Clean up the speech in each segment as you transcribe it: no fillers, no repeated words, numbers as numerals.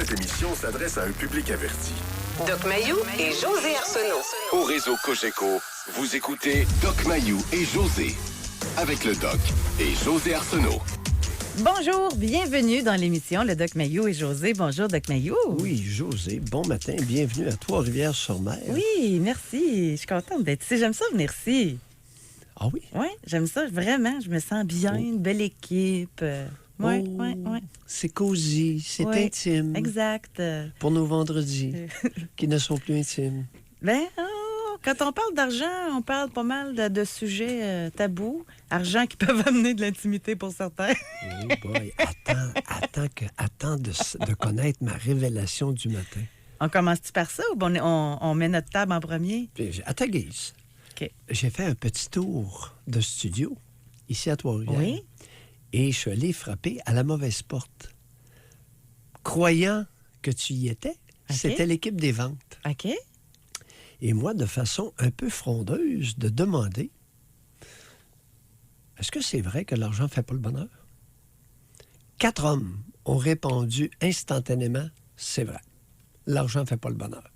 cette émission s'adresse à un public averti. Doc Mayou et José Arsenault. Au réseau Cogeco, vous écoutez Doc Mayou et José. Avec le Doc et José Arsenault. Bonjour, bienvenue dans l'émission Le Doc Mayou et José. Bonjour, Doc Mayou. Oui, José, bon matin, bienvenue à Trois-Rivières-sur-Mer. Oui, merci. Je suis contente d'être ici. J'aime ça venir ici. Ah oui? Oui, j'aime ça, vraiment. Je me sens bien, une belle équipe. Oui, oui, oui. C'est cosy, c'est intime. Exact. Pour nos vendredis, qui ne sont plus intimes. Ben, quand on parle d'argent, on parle pas mal de sujets tabous. Argent qui peuvent amener de l'intimité pour certains. Oh boy, attends de connaître ma révélation du matin. On commence-tu par ça ou on met notre table en premier? À ta guise. OK. J'ai fait un petit tour de studio, ici à Trois-Rivières. Oui. Et je suis allé frapper à la mauvaise porte. Croyant que tu y étais, c'était l'équipe des ventes. OK. Et moi, de façon un peu frondeuse, de demander, est-ce que c'est vrai que l'argent ne fait pas le bonheur? 4 hommes ont répondu instantanément, c'est vrai. L'argent ne fait pas le bonheur.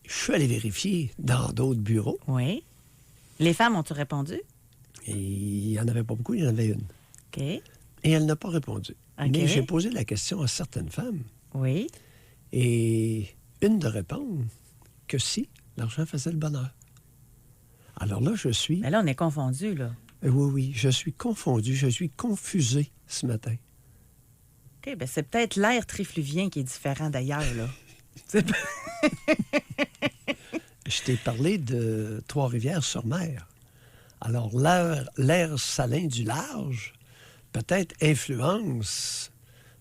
Je suis allé vérifier dans d'autres bureaux. Oui. Les femmes ont-tu répondu? Et il n'y en avait pas beaucoup, il y en avait une. OK. Et elle n'a pas répondu. OK. Mais j'ai posé la question à certaines femmes. Oui. Et une de répondre que si, l'argent faisait le bonheur. Alors là, je suis... Mais là, on est confondus, là. Oui, je suis confondu, je suis confusé ce matin. OK, bien, c'est peut-être l'air trifluvien qui est différent d'ailleurs, là. C'est pas- Je t'ai parlé de Trois-Rivières-sur-Mer. Alors, l'air salin du large, peut-être influence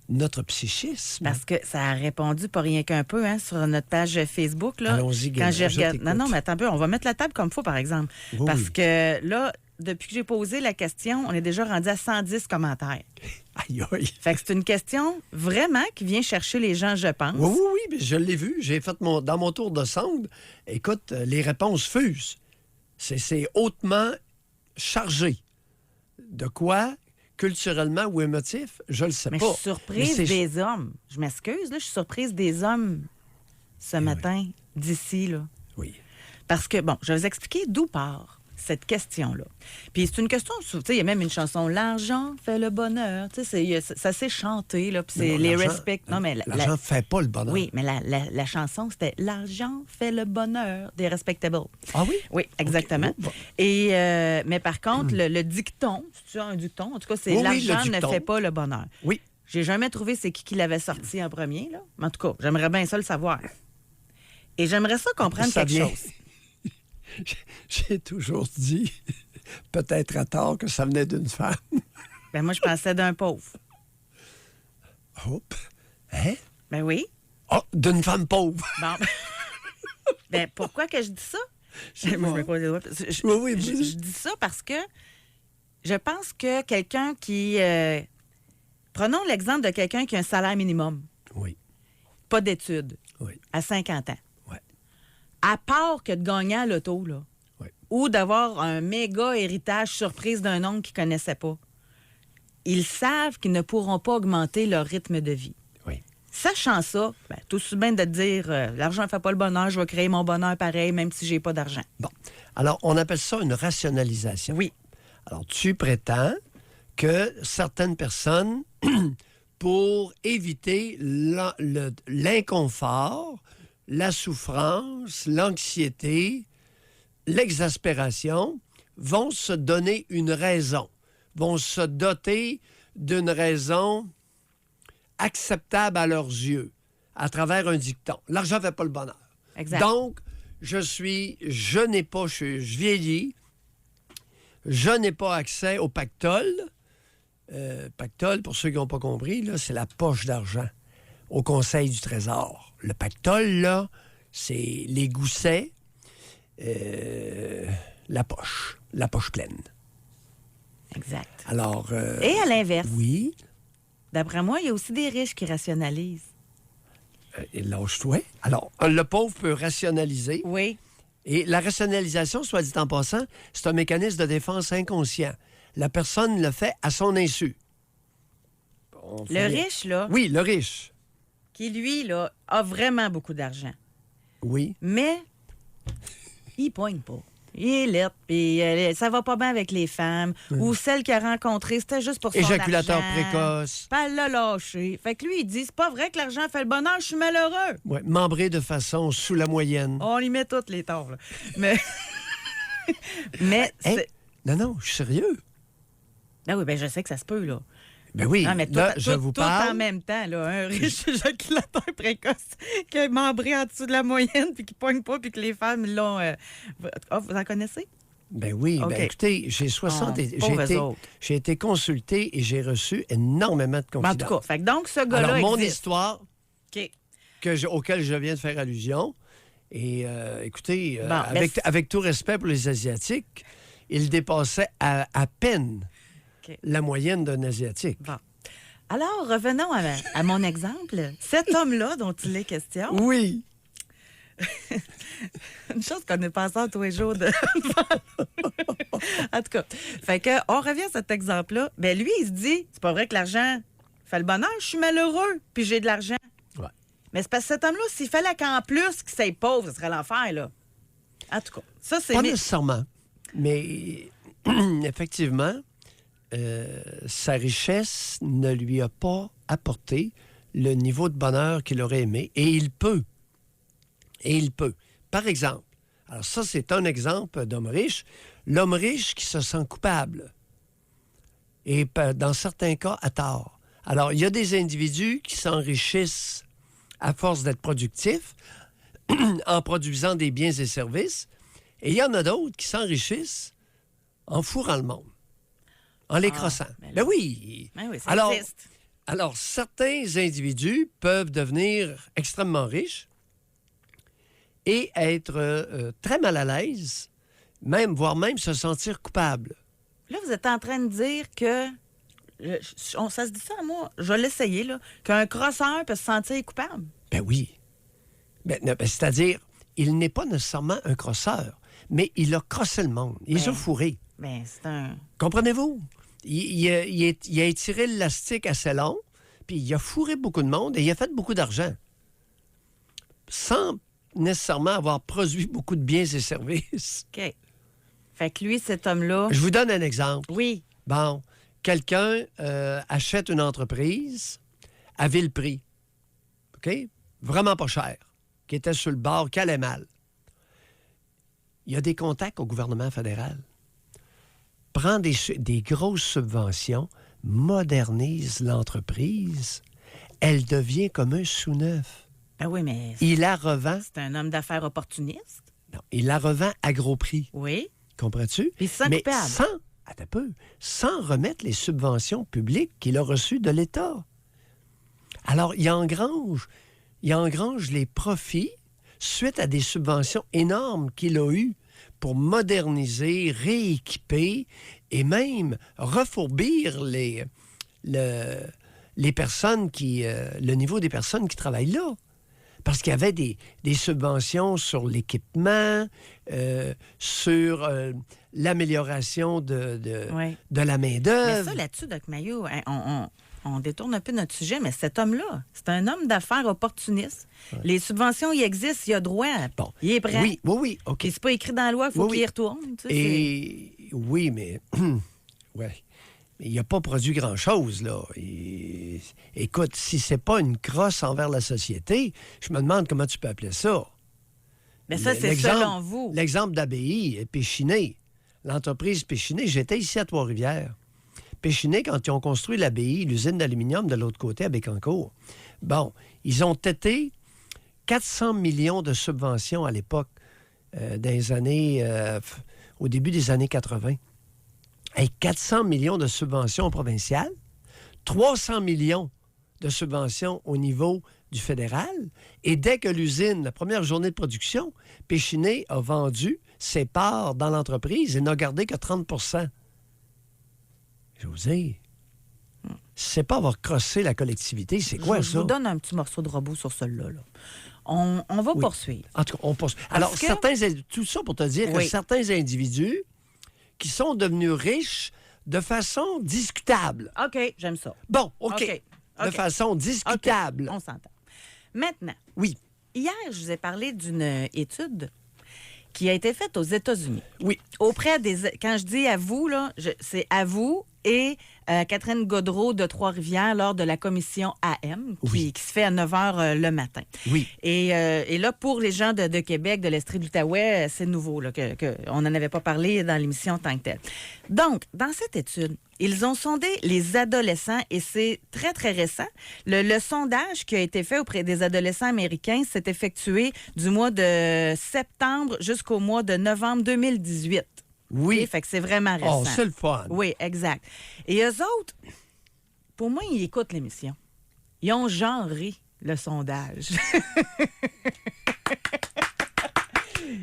notre psychisme. Parce que ça a répondu pas rien qu'un peu sur notre page Facebook. Là, Allons-y, quand j'ai je regardé. t'écoute. Non, mais attends un peu, on va mettre la table comme il faut, par exemple. Oui, Parce oui. que là, depuis que j'ai posé la question, on est déjà rendu à 110 commentaires. Aïe, aïe. Fait que c'est une question vraiment qui vient chercher les gens, je pense. Oui, mais je l'ai vu. J'ai fait dans mon tour de sonde. Écoute, les réponses fusent. C'est hautement chargé. De quoi, culturellement ou émotif, je le sais Mais pas. je suis surprise Mais c'est- des hommes. Je m'excuse, là, je suis surprise des hommes ce matin, d'ici, là. Oui. Parce que, bon, je vais vous expliquer d'où part cette question-là. Puis c'est une question, tu sais, il y a même une chanson, l'argent fait le bonheur. Tu sais, ça s'est chanté, là, puis c'est Non, les l'argent- respect. Non, mais L'argent ne fait pas le bonheur. oui, mais la chanson, c'était l'argent fait le bonheur des respectables. Ah oui? Oui, exactement. OK. Oh, bon. Et, mais par contre, le dicton, c'est un dicton, en tout cas, c'est Oui, le l'argent ne dicton. fait pas le bonheur. Oui. J'ai jamais trouvé c'est qui l'avait sorti en premier, là. Mais en tout cas, j'aimerais bien ça le savoir. Et j'aimerais ça comprendre Ça quelque vient- chose. J'ai toujours dit, peut-être à tort, que ça venait d'une femme. Ben moi, je pensais d'un pauvre. Hop. Hein? Ben oui. Oh, d'une femme pauvre. Bon. Ben pourquoi que je dis ça? C'est Moi, je moi. me croise les doigts. Oui, vas-y. Je dis ça parce que je pense que quelqu'un qui... prenons l'exemple de quelqu'un qui a un salaire minimum, Oui, pas d'études, oui, à 50 ans. oui. À part que de gagner à l'auto, là, Oui. ou d'avoir un méga héritage surprise d'un oncle qu'ils ne connaissaient pas, ils savent qu'ils ne pourront pas augmenter leur rythme de vie. Oui. Sachant ça, ben, tout aussi bien de te dire l'argent ne fait pas le bonheur, je vais créer mon bonheur pareil, même si j'ai pas d'argent. Bon. Alors, on appelle ça une rationalisation. Oui. Alors, tu prétends que certaines personnes, pour éviter l'inconfort, la souffrance, l'anxiété, l'exaspération, vont se donner une raison, vont se doter d'une raison acceptable à leurs yeux, à travers un dicton. L'argent ne fait pas le bonheur. Exact. Donc, je vieillis, je n'ai pas accès au pactole. Pactole, pour ceux qui n'ont pas compris, là, c'est la poche d'argent au Conseil du Trésor. Le pactole, là, c'est les goussets, la poche pleine. Exact. Alors, Et à l'inverse, oui, d'après moi, il y a aussi des riches qui rationalisent. et lâche-toi. Alors, le pauvre peut rationaliser. Oui. Et la rationalisation, soit dit en passant, c'est un mécanisme de défense inconscient. La personne le fait à son insu. Le riche, là, Oui, le riche. qui, lui, là, a vraiment beaucoup d'argent. Oui. Mais il poigne pas. Il est lettre, puis ça va pas bien avec les femmes. Ou celle qu'il a rencontrée, c'était juste pour son Éjaculateur argent. précoce. Puis elle l'a lâché. Fait que lui, il dit, c'est pas vrai que l'argent fait le bonheur, je suis malheureux. Ouais, membré de façon sous la moyenne. On y met toutes les torts, là. Mais... Mais Hein? c'est... Non, je suis sérieux. Ben oui, ben je sais que ça se peut, là. Ben oui, Ah, mais tout, là, tout- je vous tout parle. en même temps, là. Un riche éjaculateur précoce qui est membré en dessous de la moyenne, puis qui poigne pas, puis que les femmes l'ont... vous en connaissez? Ben oui, OK. ben écoutez, j'ai 60 et pauvres autres. j'ai été consulté et j'ai reçu énormément de Ben, en confidences. tout cas, fait que donc, ce gars-là Alors, mon existe. histoire OK. auquel je viens de faire allusion, et écoutez, Bon, mais avec tout respect pour les Asiatiques, il dépassait à peine OK. la moyenne d'un Asiatique. Bon. Alors, revenons à mon exemple. Cet homme-là dont il est question, Oui. une chose qu'on est passé tous les jours de... En tout cas, fait que on revient à cet exemple-là. Ben lui, il se dit, c'est pas vrai que l'argent fait le bonheur, je suis malheureux, puis j'ai de l'argent. Ouais. Mais c'est parce que cet homme-là, s'il fallait qu'en plus qu'il soit pauvre, ce serait l'enfer, là. En tout cas, ça, c'est... Pas nécessairement, mais effectivement, sa richesse ne lui a pas apporté le niveau de bonheur qu'il aurait aimé, et il peut. Et il peut. Par exemple, alors ça, c'est un exemple d'homme riche. L'homme riche qui se sent coupable. Et dans certains cas, à tort. Alors, il y a des individus qui s'enrichissent à force d'être productifs en produisant des biens et services. Et il y en a d'autres qui s'enrichissent en fourrant le monde, en les crossant. ben Ben là. oui. Ben oui, ça Alors, existe. alors, certains individus peuvent devenir extrêmement riches et être très mal à l'aise, voire même se sentir coupable. Là, vous êtes en train de dire que... ça se dit ça à moi, je vais l'essayer, là, qu'un crosseur peut se sentir coupable. Ben oui. C'est-à-dire, il n'est pas nécessairement un crosseur, mais il a crossé le monde. Il les a fourrés. Ben, c'est un... Comprenez-vous? Il a étiré l'élastique assez long, puis il a fourré beaucoup de monde et il a fait beaucoup d'argent. Sans nécessairement avoir produit beaucoup de biens et services. OK. Fait que lui, cet homme-là... Je vous donne un exemple. Oui. Bon, quelqu'un achète une entreprise à vil prix. OK? Vraiment pas cher. Qui était sur le bord, qui allait mal. Il y a des contacts au gouvernement fédéral. Prend des grosses subventions, modernise l'entreprise, elle devient comme un sous-neuf. Ben oui, mais Il la revend, c'est un homme d'affaires opportuniste. non, il la revend à gros prix. Oui. Comprends-tu? Puis sans Mais coupable. attends un peu, sans remettre les subventions publiques qu'il a reçues de l'État. Alors, il engrange les profits suite à des subventions énormes qu'il a eues pour moderniser, rééquiper et même refourbir les personnes le niveau des personnes qui travaillent là. Parce qu'il y avait des subventions sur l'équipement, sur l'amélioration de Oui. la Mais main-d'œuvre. ça, là-dessus, Doc Mayo, hein, on détourne un peu notre sujet, mais cet homme-là, c'est un homme d'affaires opportuniste. Les subventions, il existe, il a droit. Bon. Il est prêt. Oui, OK. Puis c'est pas écrit dans la loi, il faut Oui, qu'il oui. y retourne. Tu sais, Et oui, mais ouais. Mais il n'a pas produit grand-chose, là. Écoute, si c'est pas une crosse envers la société, je me demande comment tu peux appeler ça. mais ça, c'est L'exemple- selon vous. L'exemple d'ABI, Péchiné, l'entreprise Péchiné, j'étais ici à Trois-Rivières. Péchiné, quand ils ont construit l'ABI, l'usine d'aluminium de l'autre côté à Bécancour, bon, ils ont têté 400 millions de subventions à l'époque, au début des années 80. Hey, 400 millions de subventions provinciales, 300 millions de subventions au niveau du fédéral. Et dès que l'usine, la première journée de production, Péchiné a vendu ses parts dans l'entreprise et n'a gardé que 30 %. José, c'est pas avoir crossé la collectivité, c'est quoi je ça? vous donne un petit morceau de robot sur celui-là. Là. On va Oui. poursuivre. En tout cas, on poursuit. Alors, que- tout ça pour te dire que Oui. certains individus qui sont devenus riches de façon discutable. OK, j'aime ça. Bon, OK. de OK. façon discutable. OK, on s'entend. Maintenant, Oui, hier, je vous ai parlé d'une étude qui a été faite aux États-Unis. oui. Auprès des... Quand je dis à vous, là, c'est à vous et Catherine Gaudreau de Trois-Rivières lors de la commission AM qui se fait à 9 h le matin. Oui. Et là, pour les gens de Québec, de l'Estrie de l'Outaouais, c'est nouveau, là, on n'en avait pas parlé dans l'émission en tant que telle. Donc, dans cette étude, ils ont sondé les adolescents et c'est très, très récent. Le sondage qui a été fait auprès des adolescents américains s'est effectué du mois de septembre jusqu'au mois de novembre 2018. Oui. OK? Fait que c'est vraiment récent. Oh, c'est le fun. Oui, exact. Et eux autres, pour moi, ils écoutent l'émission. Ils ont genré le sondage.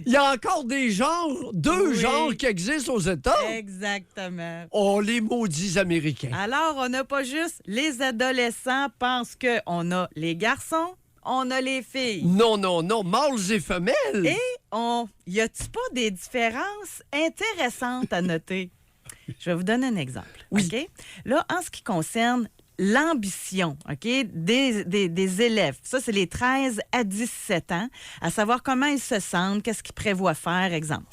Il y a encore des genres, deux genres qui existent aux États. Exactement. Oh, les maudits Américains. Alors, on n'a pas juste les adolescents pensent qu'on a les garçons, on a les filles. Non, non, non, mâles et femelles. Et y a-t-il pas des différences intéressantes à noter? Je vais vous donner un exemple. Oui. OK? Là, en ce qui concerne l'ambition, OK, des élèves, ça, c'est les 13 à 17 ans, à savoir comment ils se sentent, qu'est-ce qu'ils prévoient faire, exemple.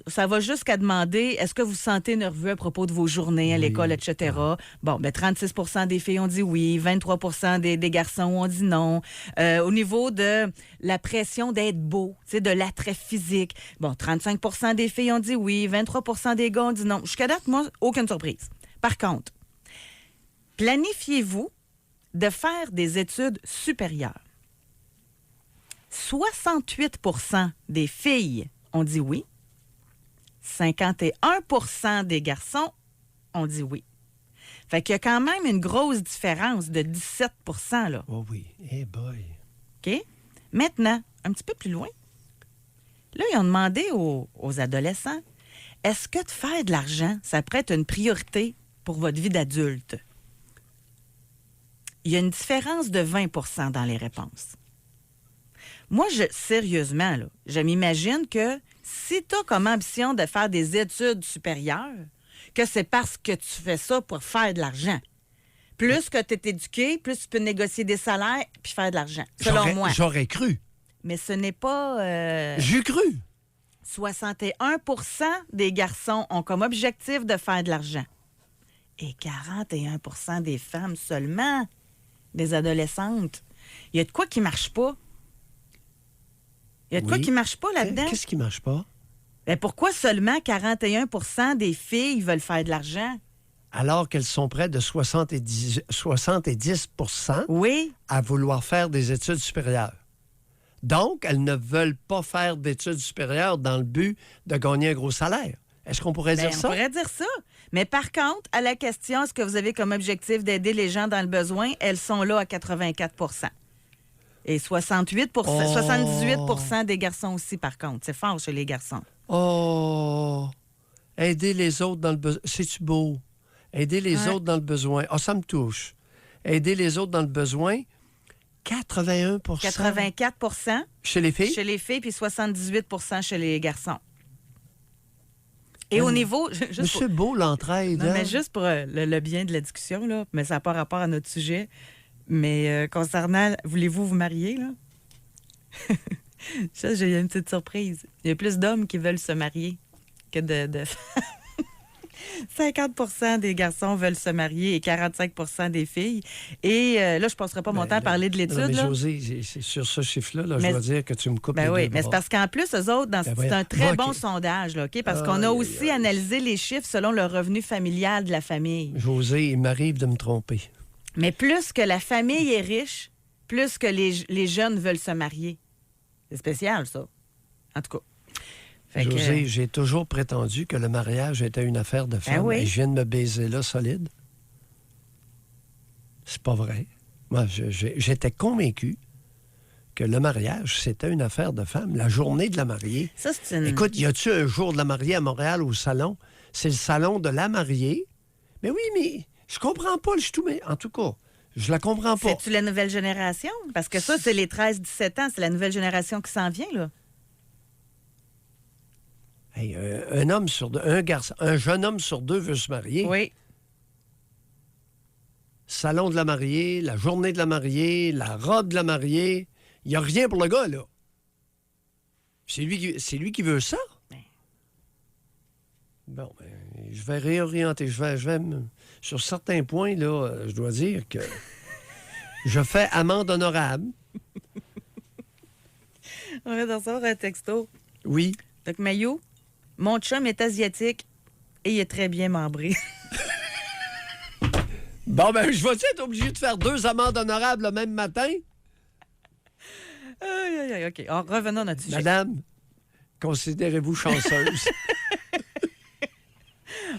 Ça va jusqu'à demander est-ce que vous vous sentez nerveux à propos de vos journées à l'école, etc. Bon, 36 des filles ont dit oui, 23 des garçons ont dit non. Au niveau de la pression d'être beau, de l'attrait physique, 35 des filles ont dit oui, 23 des gars ont dit non. Jusqu'à date, moi, aucune surprise. Par contre, planifiez-vous de faire des études supérieures. 68 des filles ont dit oui. 51 des garçons ont dit oui. Fait qu'il y a quand même une grosse différence de 17 là. Oh oui. Hey boy. OK? Maintenant, un petit peu plus loin, là, ils ont demandé aux adolescents, est-ce que de faire de l'argent, ça pourrait être une priorité pour votre vie d'adulte? Il y a une différence de 20 dans les réponses. Moi, sérieusement, là, je m'imagine que si tu as comme ambition de faire des études supérieures, que c'est parce que tu fais ça pour faire de l'argent. Plus que tu es éduqué, plus tu peux négocier des salaires puis faire de l'argent, selon moi. J'aurais cru. Mais ce n'est pas... J'ai cru. 61 des garçons ont comme objectif de faire de l'argent. Et 41 des femmes seulement, des adolescentes. Il y a de quoi qui ne marche pas. Il y a de quoi qui ne marche pas là-dedans. Qu'est-ce qui ne marche pas? Mais pourquoi seulement 41 des filles veulent faire de l'argent? Alors qu'elles sont près de 70 Oui. à vouloir faire des études supérieures. Donc, elles ne veulent pas faire d'études supérieures dans le but de gagner un gros salaire. Est-ce qu'on pourrait dire ça? On pourrait dire ça. Mais par contre, à la question, est-ce que vous avez comme objectif d'aider les gens dans le besoin, elles sont là à 84 Et 78 78 des garçons aussi, par contre. C'est fort chez les garçons. Oh! Aider les autres dans le besoin. C'est-tu beau? Aider les autres dans le besoin. Ah, ça me touche. Aider les autres dans le besoin, 81 84 chez les filles? chez les filles, puis 78 chez les garçons. Et au niveau... Mais c'est beau, l'entraide. Non, hein? mais juste pour le bien de la discussion, là, mais ça n'a pas rapport à notre sujet. Mais concernant, voulez-vous vous marier, là? Ça, j'ai une petite surprise. Il y a plus d'hommes qui veulent se marier que de... 50 des garçons veulent se marier et 45 des filles. Et là, je ne passerai pas mon temps à parler de l'étude. Non, mais là. José, c'est sur ce chiffre-là, là, Mais- je dois dire que tu me coupes les Ben oui, deux mais bras. c'est parce qu'en plus, eux autres, c'est voyons. un très OK. bon sondage, là, OK? Parce qu'on a aussi analysé les chiffres selon le revenu familial de la famille. José, il m'arrive de me tromper. Mais plus que la famille est riche, plus que les jeunes veulent se marier. C'est spécial, ça. En tout cas. Fait que, José, j'ai toujours prétendu que le mariage était une affaire de femme. oui. Et je viens de me baiser là, solide. C'est pas vrai. Moi, j'étais convaincu que le mariage, c'était une affaire de femme. La journée de la mariée. ça, c'est une... Écoute, y a-tu un jour de la mariée à Montréal au salon? C'est le salon de la mariée. Mais oui, mais je comprends pas. Je suis tout... En tout cas, je la comprends pas. C'est-tu la nouvelle génération? Parce que ça, c'est les 13-17 ans. C'est la nouvelle génération qui s'en vient, là. Hey, un jeune homme sur deux veut se marier. Oui. salon de la mariée, la journée de la mariée, la robe de la mariée. Il n'y a rien pour le gars, là. C'est lui qui veut ça. Bon, ben, je vais réorienter. Sur certains points, là, je dois dire que je fais amende honorable. On va recevoir un texto. Oui. Doc Mayou, mon chum est asiatique et il est très bien membré. Bon, ben, je vais être obligé de faire 2 amendes honorables le même matin? Aïe, OK. Alors, revenons à notre sujet. Madame, considérez-vous chanceuse.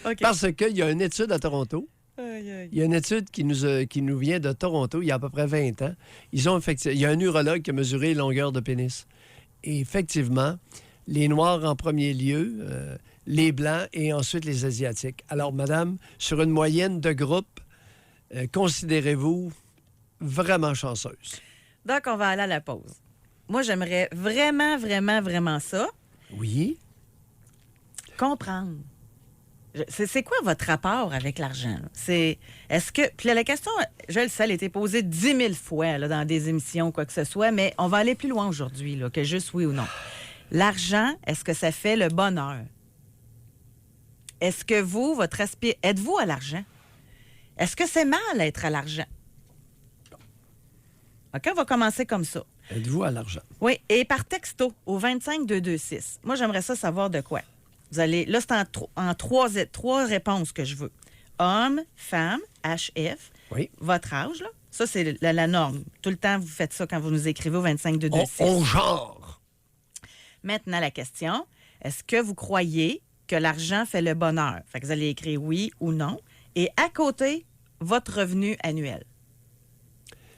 OK. Parce qu'il y a une étude à Toronto. Aïe. Il y a une étude qui nous vient de Toronto, il y a à peu près 20 ans. Il y a un urologue qui a mesuré les longueurs de pénis. Et effectivement, les Noirs en premier lieu, les Blancs et ensuite les Asiatiques. Alors, madame, sur une moyenne de groupe, considérez-vous vraiment chanceuse. Donc, on va aller à la pause. Moi, j'aimerais vraiment, vraiment, vraiment ça. Oui. Comprendre. C'est quoi votre rapport avec l'argent? Est-ce que... Puis là, la question, je le sais, elle a été posée 10 000 fois là, dans des émissions, quoi que ce soit, mais on va aller plus loin aujourd'hui là, que juste oui ou non. L'argent, est-ce que ça fait le bonheur? Est-ce que vous, êtes-vous à l'argent? Est-ce que c'est mal d'être à l'argent? OK, on va commencer comme ça. Êtes-vous à l'argent? Oui, et par texto au 25226. Moi, j'aimerais ça savoir de quoi. Vous allez, là, c'est en trois réponses que je veux. Homme, femme, HF, Oui. votre âge, là. Ça, c'est la norme. Tout le temps, vous faites ça quand vous nous écrivez au 25226. On genre. Maintenant, la question, est-ce que vous croyez que l'argent fait le bonheur? Fait que vous allez écrire oui ou non. Et à côté, votre revenu annuel.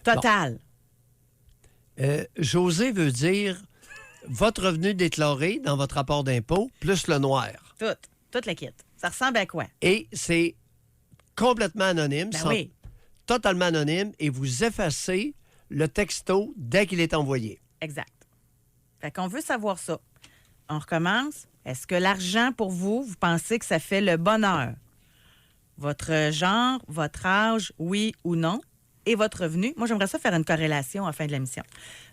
Total. José veut dire votre revenu déclaré dans votre rapport d'impôt plus le noir. Toute la kit. Ça ressemble à quoi? Et c'est complètement anonyme, Ben oui. totalement anonyme, et vous effacez le texto dès qu'il est envoyé. Exact. Fait qu'on veut savoir ça. On recommence. Est-ce que l'argent, pour vous, vous pensez que ça fait le bonheur? Votre genre, votre âge, oui ou non? Et votre revenu. Moi, j'aimerais ça faire une corrélation à la fin de l'émission.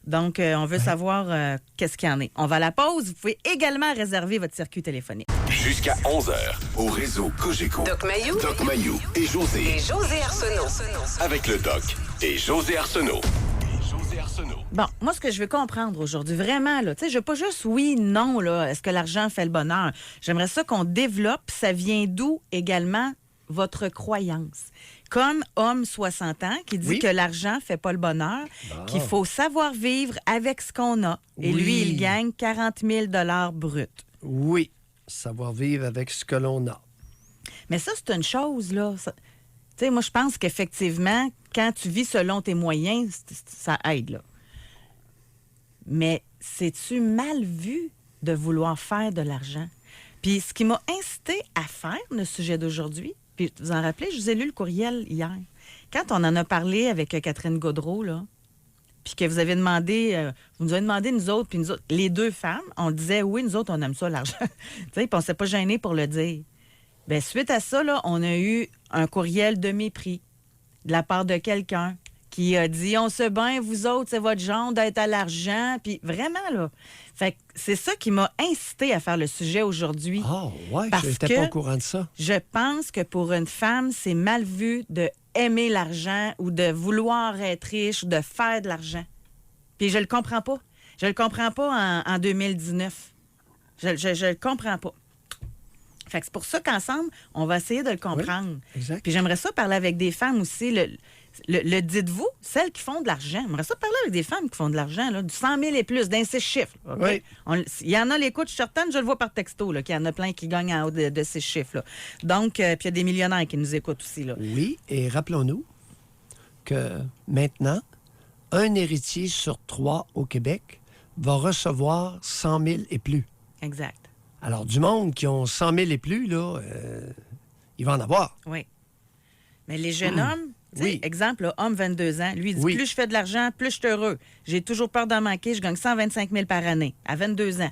Donc, on veut savoir qu'est-ce qu'il y en est. On va à la pause. Vous pouvez également réserver votre circuit téléphonique. Jusqu'à 11h, au réseau Cogeco. Doc Mayou. Doc Mayou et José. Et José Arsenault. Avec le Doc et José Arsenault. Bon, moi, ce que je veux comprendre aujourd'hui, vraiment, là, tu sais, je veux pas juste oui, non, là, est-ce que l'argent fait le bonheur? J'aimerais ça qu'on développe, ça vient d'où également votre croyance? Comme homme 60 ans qui dit Oui. que l'argent fait pas le bonheur, qu'il faut savoir vivre avec ce qu'on a. Et Oui. lui, il gagne 40 000 bruts. Oui, savoir vivre avec ce que l'on a. Mais ça, c'est une chose, là. Tu sais, moi, je pense qu'effectivement, quand tu vis selon tes moyens, ça aide, là. Mais c'est-tu mal vu de vouloir faire de l'argent? Puis ce qui m'a incité à faire le sujet d'aujourd'hui, puis vous en rappelez, je vous ai lu le courriel hier. Quand on en a parlé avec Catherine Gaudreau, là, puis que vous avez demandé, vous nous avez demandé, nous autres, puis nous autres, les deux femmes, on disait, oui, nous autres, on aime ça, l'argent. Tu sais, puis on ne s'est pas gêné pour le dire. Bien, suite à ça, là, on a eu un courriel de mépris de la part de quelqu'un qui a dit, on sait bien, vous autres, c'est votre genre d'être à l'argent. Puis vraiment, là, fait que c'est ça qui m'a incité à faire le sujet aujourd'hui. Ah, ouais, Parce je n'étais que pas au courant de ça. Je pense que pour une femme, c'est mal vu de aimer l'argent ou de vouloir être riche ou de faire de l'argent. Puis je le comprends pas. Je le comprends pas en 2019. Je le comprends pas. Fait que c'est pour ça qu'ensemble, on va essayer de le comprendre. Oui, exact. Puis j'aimerais ça parler avec des femmes aussi. Le dites-vous, celles qui font de l'argent. J'aimerais ça parler avec des femmes qui font de l'argent, là, du 100 000 et plus, d'un 6 chiffres. OK? Oui. Il y en a, les coûts, je suis certaine, je le vois par texto, là, qu'il y en a plein qui gagnent en haut de ces chiffres-là. Donc, puis il y a des millionnaires qui nous écoutent aussi. Là. Oui, et rappelons-nous que maintenant, un héritier sur 3 au Québec va recevoir 100 000 et plus. Exact. Alors, du monde qui ont 100 000 et plus, là, il va en avoir. Oui. Mais les jeunes hommes, tu sais, Oui. exemple, là, homme 22 ans, lui, il dit Oui. plus je fais de l'argent, plus je suis heureux. J'ai toujours peur d'en manquer, je gagne 125 000 par année, à 22 ans.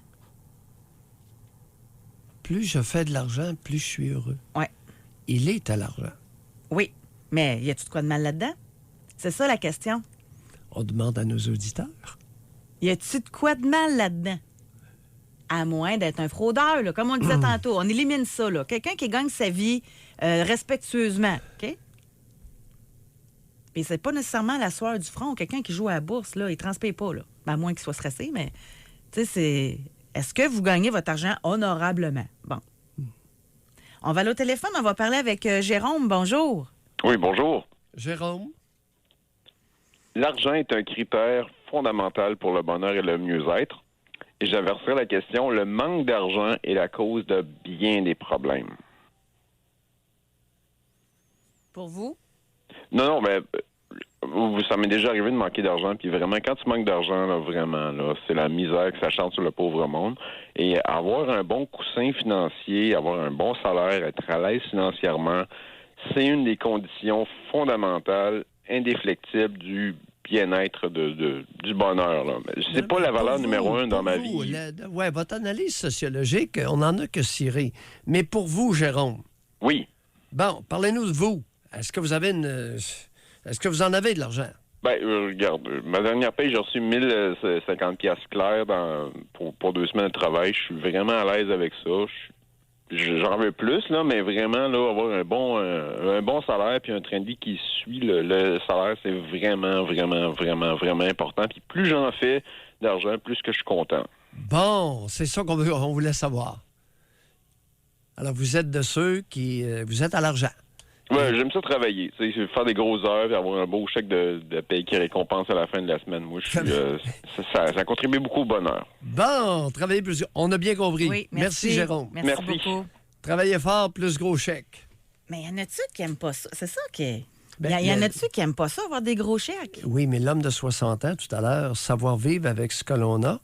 Plus je fais de l'argent, plus je suis heureux. Oui. Il est à l'argent. Oui. Mais y a-tu de quoi de mal là-dedans? C'est ça la question. On demande à nos auditeurs. Y a-tu de quoi de mal là-dedans? À moins d'être un fraudeur, là, comme on disait tantôt. On élimine ça, là. Quelqu'un qui gagne sa vie respectueusement, OK? Puis c'est pas nécessairement la sueur du front. Quelqu'un qui joue à la bourse, là, il transpire pas, là. À moins qu'il soit stressé, mais, tu sais, c'est... Est-ce que vous gagnez votre argent honorablement? Bon. On va aller au téléphone, on va parler avec Jérôme. Bonjour. Oui, bonjour. Jérôme? L'argent est un critère fondamental pour le bonheur et le mieux-être. Et j'inverserai la question, le manque d'argent est la cause de bien des problèmes. Pour vous? Non, mais ça m'est déjà arrivé de manquer d'argent. Puis vraiment, quand tu manques d'argent, là, vraiment, là, c'est la misère que ça chante sur le pauvre monde. Et avoir un bon coussin financier, avoir un bon salaire, être à l'aise financièrement, c'est une des conditions fondamentales, indéflectibles du bien-être du bonheur. Là. C'est pas la valeur numéro 1 dans ma vie. Oui, votre analyse sociologique, on n'en a que cirer. Mais pour vous, Jérôme? Oui. Bon, parlez-nous de vous. Est-ce que vous avez Est-ce que vous en avez de l'argent? Ben, regarde, ma dernière paye, j'ai reçu 1050 piastres clairs pour 2 semaines de travail. Je suis vraiment à l'aise avec ça. J'en veux plus, là, mais vraiment, là, avoir un bon salaire puis un train de vie qui suit le salaire, c'est vraiment, vraiment, vraiment, vraiment important. Puis plus j'en fais d'argent, plus que je suis content. Bon, c'est ça qu'on voulait savoir. Alors, vous êtes de ceux qui... vous êtes à l'argent. Oui, j'aime ça travailler. Tu sais, faire des grosses heures et avoir un beau chèque de paye qui récompense à la fin de la semaine. Moi, ça contribue beaucoup au bonheur. Bon, travailler plus... On a bien compris. Oui, merci Jérôme. Merci beaucoup. Travailler fort, plus gros chèque. Mais y en a-tu qui n'aiment pas ça? C'est ça qui est... Ben, y en a-tu qui n'aiment pas ça, avoir des gros chèques? Oui, mais l'homme de 60 ans, tout à l'heure, savoir vivre avec ce que l'on a,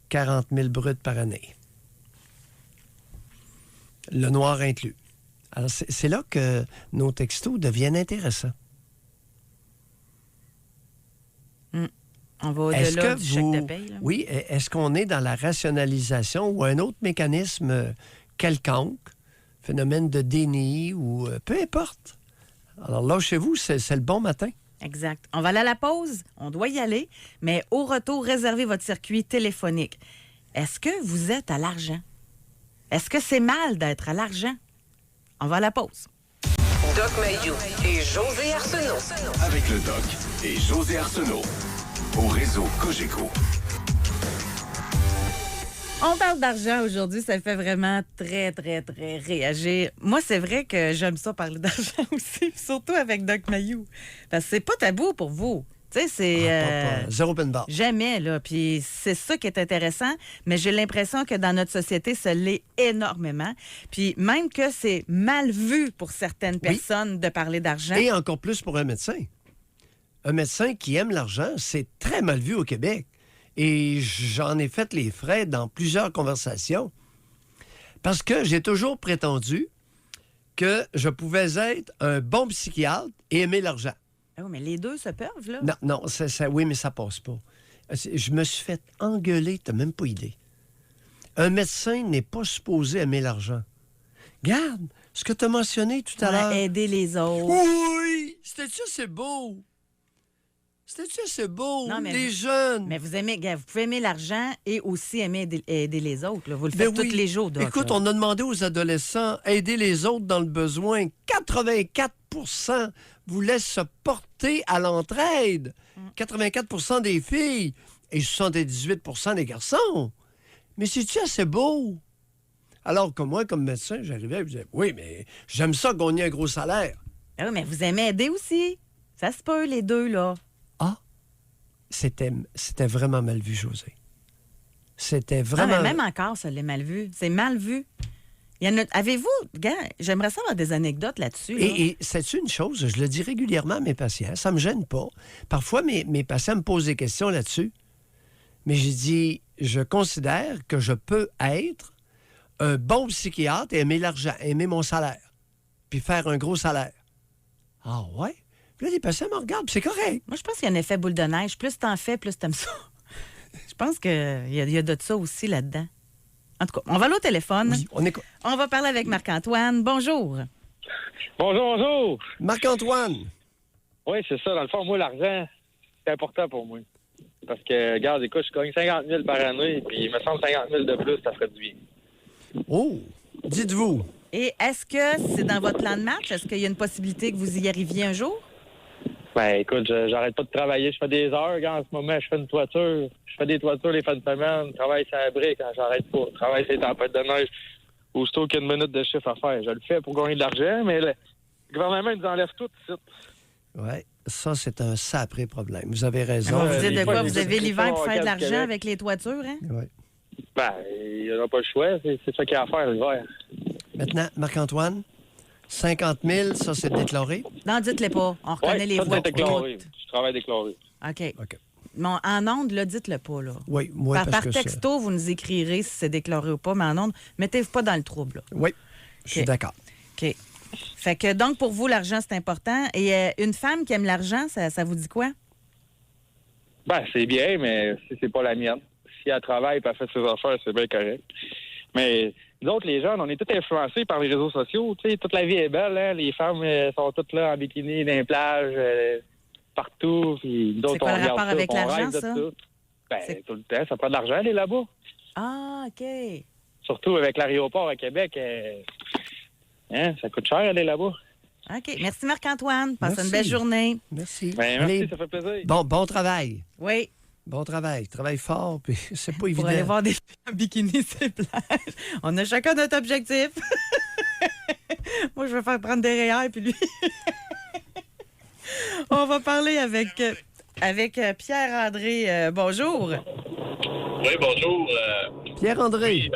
40 000 bruts par année. Le noir inclus. Alors, c'est là que nos textos deviennent intéressants. On va au-delà du chèque de paye. Là. Oui, est-ce qu'on est dans la rationalisation ou un autre mécanisme quelconque, phénomène de déni ou peu importe. Alors là, chez vous, c'est le bon matin. Exact. On va aller à la pause. On doit y aller. Mais au retour, réservez votre circuit téléphonique. Est-ce que vous êtes à l'argent? Est-ce que c'est mal d'être à l'argent? On va à la pause. Doc Mayou et José Arsenault. Avec le Doc et José Arsenault. Au réseau Cogeco. On parle d'argent aujourd'hui, ça fait vraiment très, très, très réagir. Moi, c'est vrai que j'aime ça parler d'argent aussi, surtout avec Doc Mayou. Parce que c'est pas tabou pour vous. Tu sais, c'est... Pas. Zéro open bar. Jamais, là. Puis c'est ça qui est intéressant, mais j'ai l'impression que dans notre société, ça l'est énormément. Puis même que c'est mal vu pour certaines personnes de parler d'argent. Et encore plus pour un médecin. Un médecin qui aime l'argent, c'est très mal vu au Québec. Et j'en ai fait les frais dans plusieurs conversations. Parce que j'ai toujours prétendu que je pouvais être un bon psychiatre et aimer l'argent. Ah oui, mais les deux se peuvent, là. Non, oui, mais ça passe pas. Je me suis fait engueuler, t'as même pas idée. Un médecin n'est pas supposé aimer l'argent. Regarde, ce que tu as mentionné tout à l'heure. Aider les autres. Oui! C'était-tu assez beau? C'était-tu assez beau? Non, mais les jeunes! Mais vous pouvez aimer l'argent et aussi aider les autres. Là. Vous le faites tous les jours, Doc. Écoute, là. on a demandé aux adolescents aider les autres dans le besoin. 84 voulaient se porter à l'entraide. 84 des filles et 78 des garçons. Mais c'est-tu assez beau? Alors que moi, comme médecin, j'arrivais et je disais, oui, mais j'aime ça gagner un gros salaire. Ah oui, mais vous aimez aider aussi. Ça se peut, les deux, là. Ah, c'était vraiment mal vu, José. C'était vraiment... Ah, mais même encore, ça l'est mal vu. C'est mal vu. Avez-vous... Gars, j'aimerais savoir des anecdotes là-dessus. Là. Et c'est une chose, je le dis régulièrement à mes patients, ça me gêne pas. Parfois, mes patients me posent des questions là-dessus. Mais j'ai dit, je considère que je peux être un bon psychiatre et aimer l'argent, aimer mon salaire, puis faire un gros salaire. Ah ouais? Puis là, les patients me regardent, puis c'est correct. Moi, je pense qu'il y a un effet boule de neige. Plus t'en fais, plus t'aimes ça. Je pense qu'il y a de ça aussi là-dedans. En tout cas, on va aller au téléphone. Oui, On va parler avec Marc-Antoine. Bonjour. Bonjour. Marc-Antoine. Oui, c'est ça. Dans le fond, moi, l'argent, c'est important pour moi. Parce que, regarde, écoute, je gagne 50 000 par année, puis il me semble 50 000 de plus, ça ferait du bien. Oh, dites-vous. Et est-ce que c'est dans votre plan de match? Est-ce qu'il y a une possibilité que vous y arriviez un jour? Ben, écoute, j'arrête pas de travailler. Je fais des heures. Regarde, en ce moment, je fais une toiture. Je fais des toitures les fins de semaine. Je travaille sur la brique quand j'arrête pas. Je travaille sur les tempêtes de neige. Aussitôt qu'il y a une minute de chiffre à faire. Je le fais pour gagner de l'argent, mais le gouvernement nous enlève tout ici. Oui, ça, c'est un sacré problème. Vous avez raison. Vous dites de quoi? fois, Vous les avez l'hiver pour faire de Québec. l'argent avec les toitures, hein? Ouais. Ben, il n'y aura pas le choix. C'est ça qu'il y a à faire l'hiver. Maintenant, Marc-Antoine, 50 000, ça, c'est déclaré? Non, dites-le pas. On reconnaît les ça, voix. c'est déclaré. toutes. Je travaille déclaré. OK. OK. Bon, en ondes, là, dites-le pas, là. Oui, moi, Par parce que texto, vous nous écrirez si c'est déclaré ou pas, mais en ondes, mettez-vous pas dans le trouble, là. Oui, je suis OK. d'accord. OK. Fait que, donc, pour vous, l'argent, c'est important. Et une femme qui aime l'argent, ça vous dit quoi? Ben, c'est bien, mais si c'est pas la mienne. Si elle travaille et elle fait ses affaires, c'est bien correct. Mais nous autres, les jeunes, on est tous influencés par les réseaux sociaux. Tu sais, toute la vie est belle, hein? Les femmes sont toutes là en bikini, dans les plages, partout. Puis nous C'est autres, quoi on le regarde rapport ça, avec puis on l'argent, rêve de ça? tout. Ben, C'est- tout le temps, ça prend de l'argent, aller là-bas. Ah, OK. Surtout avec l'aéroport à Québec. Ça coûte cher aller là-bas. OK. Merci, Marc-Antoine. Passez Merci. une belle journée. Merci. Ben, Allez, merci, ça fait plaisir. bon travail. Oui. Bon travail. Travaille fort, puis c'est pas évident. Pour aller voir des filles en bikini sur les plages. On a chacun notre objectif. Moi, je vais faire prendre des REER, puis lui... On va parler avec Pierre-André. Bonjour. Oui, bonjour. Pierre-André.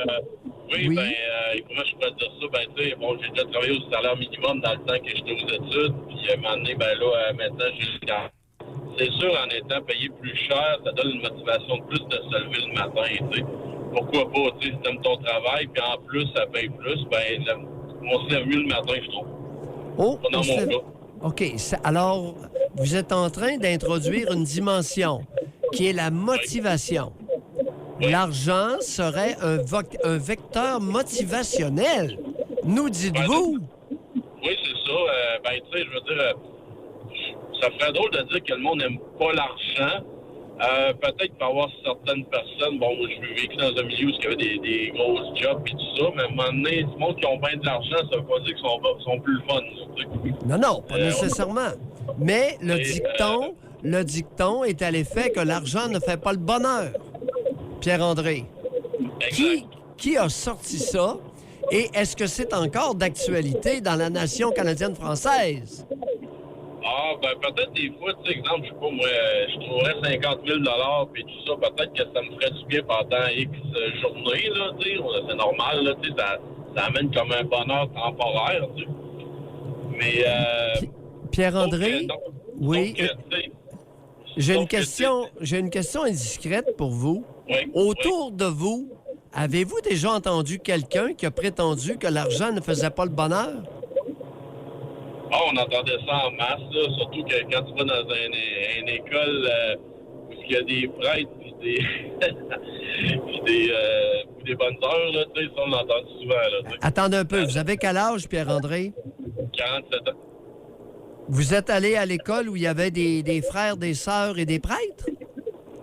Oui, Oui. comment je pourrais dire ça? Ben, tu sais, bon, j'ai déjà travaillé au salaire minimum dans le temps que j'étais aux études. Puis, à un moment donné, ben là, maintenant, c'est sûr, en étant payé plus cher, ça donne une motivation de plus de se lever le matin, tu sais. Pourquoi pas, tu sais, si t'aimes ton travail, puis en plus, ça paye plus, ben, on se lève mieux le matin, je trouve. Oh, Pas dans on se mon lève- cas. OK. Alors, vous êtes en train d'introduire une dimension qui est la motivation. L'argent serait un vecteur motivationnel. Nous dites-vous? Oui, c'est ça. Ben, tu sais, je veux dire, ça ferait drôle de dire que le monde n'aime pas l'argent. Peut-être pour avoir certaines personnes, bon, moi, je suis vécu dans un milieu où il y avait des grosses jobs et tout ça, mais à un moment donné, du monde qui ont bien de l'argent, ça veut pas dire qu'ils sont plus le fun. Tu sais. Non, pas nécessairement. Mais le Et, dicton est à l'effet que l'argent ne fait pas le bonheur. Pierre-André, Exact. qui a sorti ça? Et est-ce que c'est encore d'actualité dans la nation canadienne-française? Ah, ben peut-être des fois, tu sais, exemple, je sais pas, moi, je trouverais 50 000 puis tout ça, peut-être que ça me ferait du bien pendant X journées, là, tu sais, c'est normal, là, tu sais, ça amène comme un bonheur temporaire, tu sais. Mais, Pierre-André, donc, oui, tu sais, j'ai donc, une question indiscrète pour vous. oui, Autour de vous, avez-vous déjà entendu quelqu'un qui a prétendu que l'argent ne faisait pas le bonheur? Ah, on entendait ça en masse, là, surtout que quand tu vas dans une école où il y a des prêtres puis des bonnes heures, là, tu sais, ça, on l'entend souvent, là, tu sais. Attendez un peu, vous avez quel âge, Pierre-André? 47 ans. Vous êtes allé à l'école où il y avait des frères, des sœurs et des prêtres?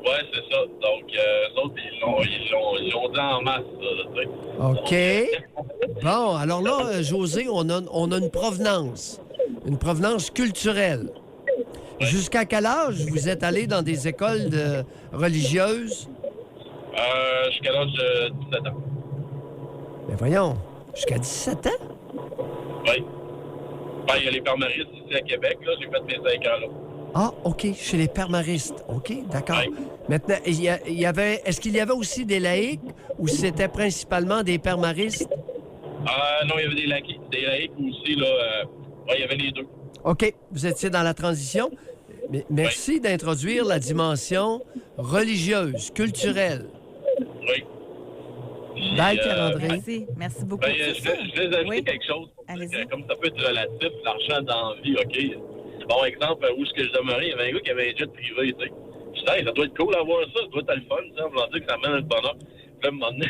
Ouais, c'est ça. Donc, eux autres, ils l'ont dit en masse, ça, là, tu sais. OK. Bon, alors là, José, on a une provenance culturelle. Jusqu'à quel âge vous êtes allé dans des écoles religieuses? Jusqu'à l'âge de 17 ans. Ben voyons, jusqu'à 17 ans? Oui. Ben, il y a les permaristes ici à Québec, là. J'ai fait mes 5 ans, là. Ah, OK, chez les permaristes. OK, d'accord. Oui. Maintenant, est-ce qu'il y avait aussi des laïcs ou c'était principalement des permaristes? Non, il y avait des laïcs aussi, là. Ouais, il y avait les deux. OK, vous étiez dans la transition. Mais merci d'introduire la dimension religieuse, culturelle. Oui. Bye, Puis, Pierre-André. Merci. Merci beaucoup. Ben, C'est je ça. vais ajouter Oui. quelque chose. Allez-y. Comme ça peut être relatif, l'argent dans la vie, OK? Bon, exemple, où est-ce que je demeurais, il y avait un gars qui avait un jet privé, tu sais. Je disais, hey, ça doit être cool d'avoir ça, ça doit être le fun, ça. On va dire que ça amène le bonheur. Puis là, à un moment donné,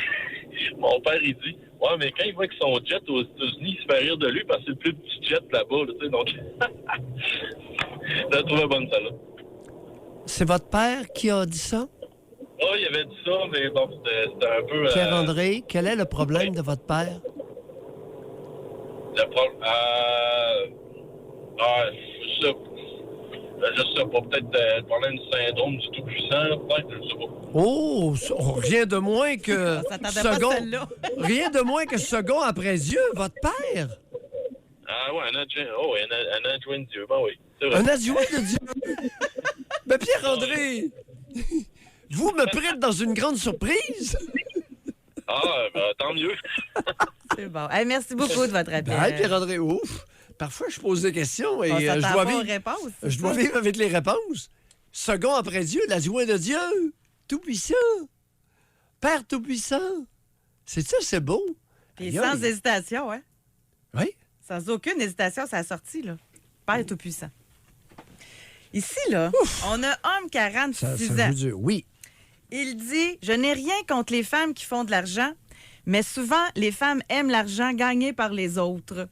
Mon père, il dit, ouais, mais quand il voit que son jet aux États-Unis, il se fait rire de lui parce que c'est le plus petit jet là-bas, là, tu sais, donc... J'ai trouvé bonne, ça, là. C'est votre père qui a dit ça? Ah, il avait dit ça, mais bon, c'était un peu... Pierre-André, quel est le problème de votre père? Le problème... je sais pas, peut-être le problème du syndrome du tout-puissant, peut-être, je sais pas. Oh, rien de moins que On s'attendait pas à second. celle-là. Rien de moins que second après Dieu, votre père. Ah ouais, un adjoint de Dieu, ben oui, c'est vrai. Un adjoint de Dieu. Mais Pierre-André, vous me prenez dans une grande surprise. Ah, ben tant mieux. C'est bon. Hey, merci beaucoup de votre appel. Ben, Pierre-André, ouf. Parfois, je pose des questions et On je s'attend dois pas aux vivre. réponses. Je dois vivre avec les réponses. Second après Dieu, l'adjoint de Dieu. Tout-puissant. Père tout-puissant. C'est ça, c'est beau. Puis Aïe, sans aïe. hésitation, hein? Oui. Sans aucune hésitation, ça a sorti, là. Père tout-puissant. Ici, là, on a homme 46 Ça ans. joue dur. Oui. Il dit « Je n'ai rien contre les femmes qui font de l'argent, mais souvent, les femmes aiment l'argent gagné par les autres.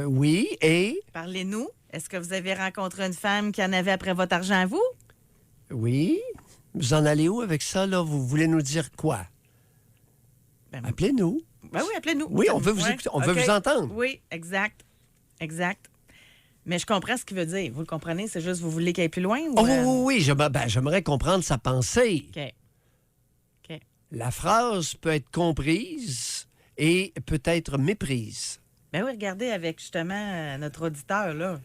Oui. Et. Parlez-nous. Est-ce que vous avez rencontré une femme qui en avait après votre argent à vous? Oui. Vous en allez où avec ça, là? Vous voulez nous dire quoi? Ben, Appelez-nous. Ben oui, appelez-nous. Oui, on veut vous Ouais. écouter. On veut OK. vous entendre. Oui, exact. Exact. Mais je comprends ce qu'il veut dire. Vous le comprenez? C'est juste vous voulez qu'il aille plus loin? Ou, Oh, oui. J'aimerais comprendre sa pensée. OK. OK. La phrase peut être comprise et peut être méprise. Ben oui, regardez avec justement notre auditeur, là.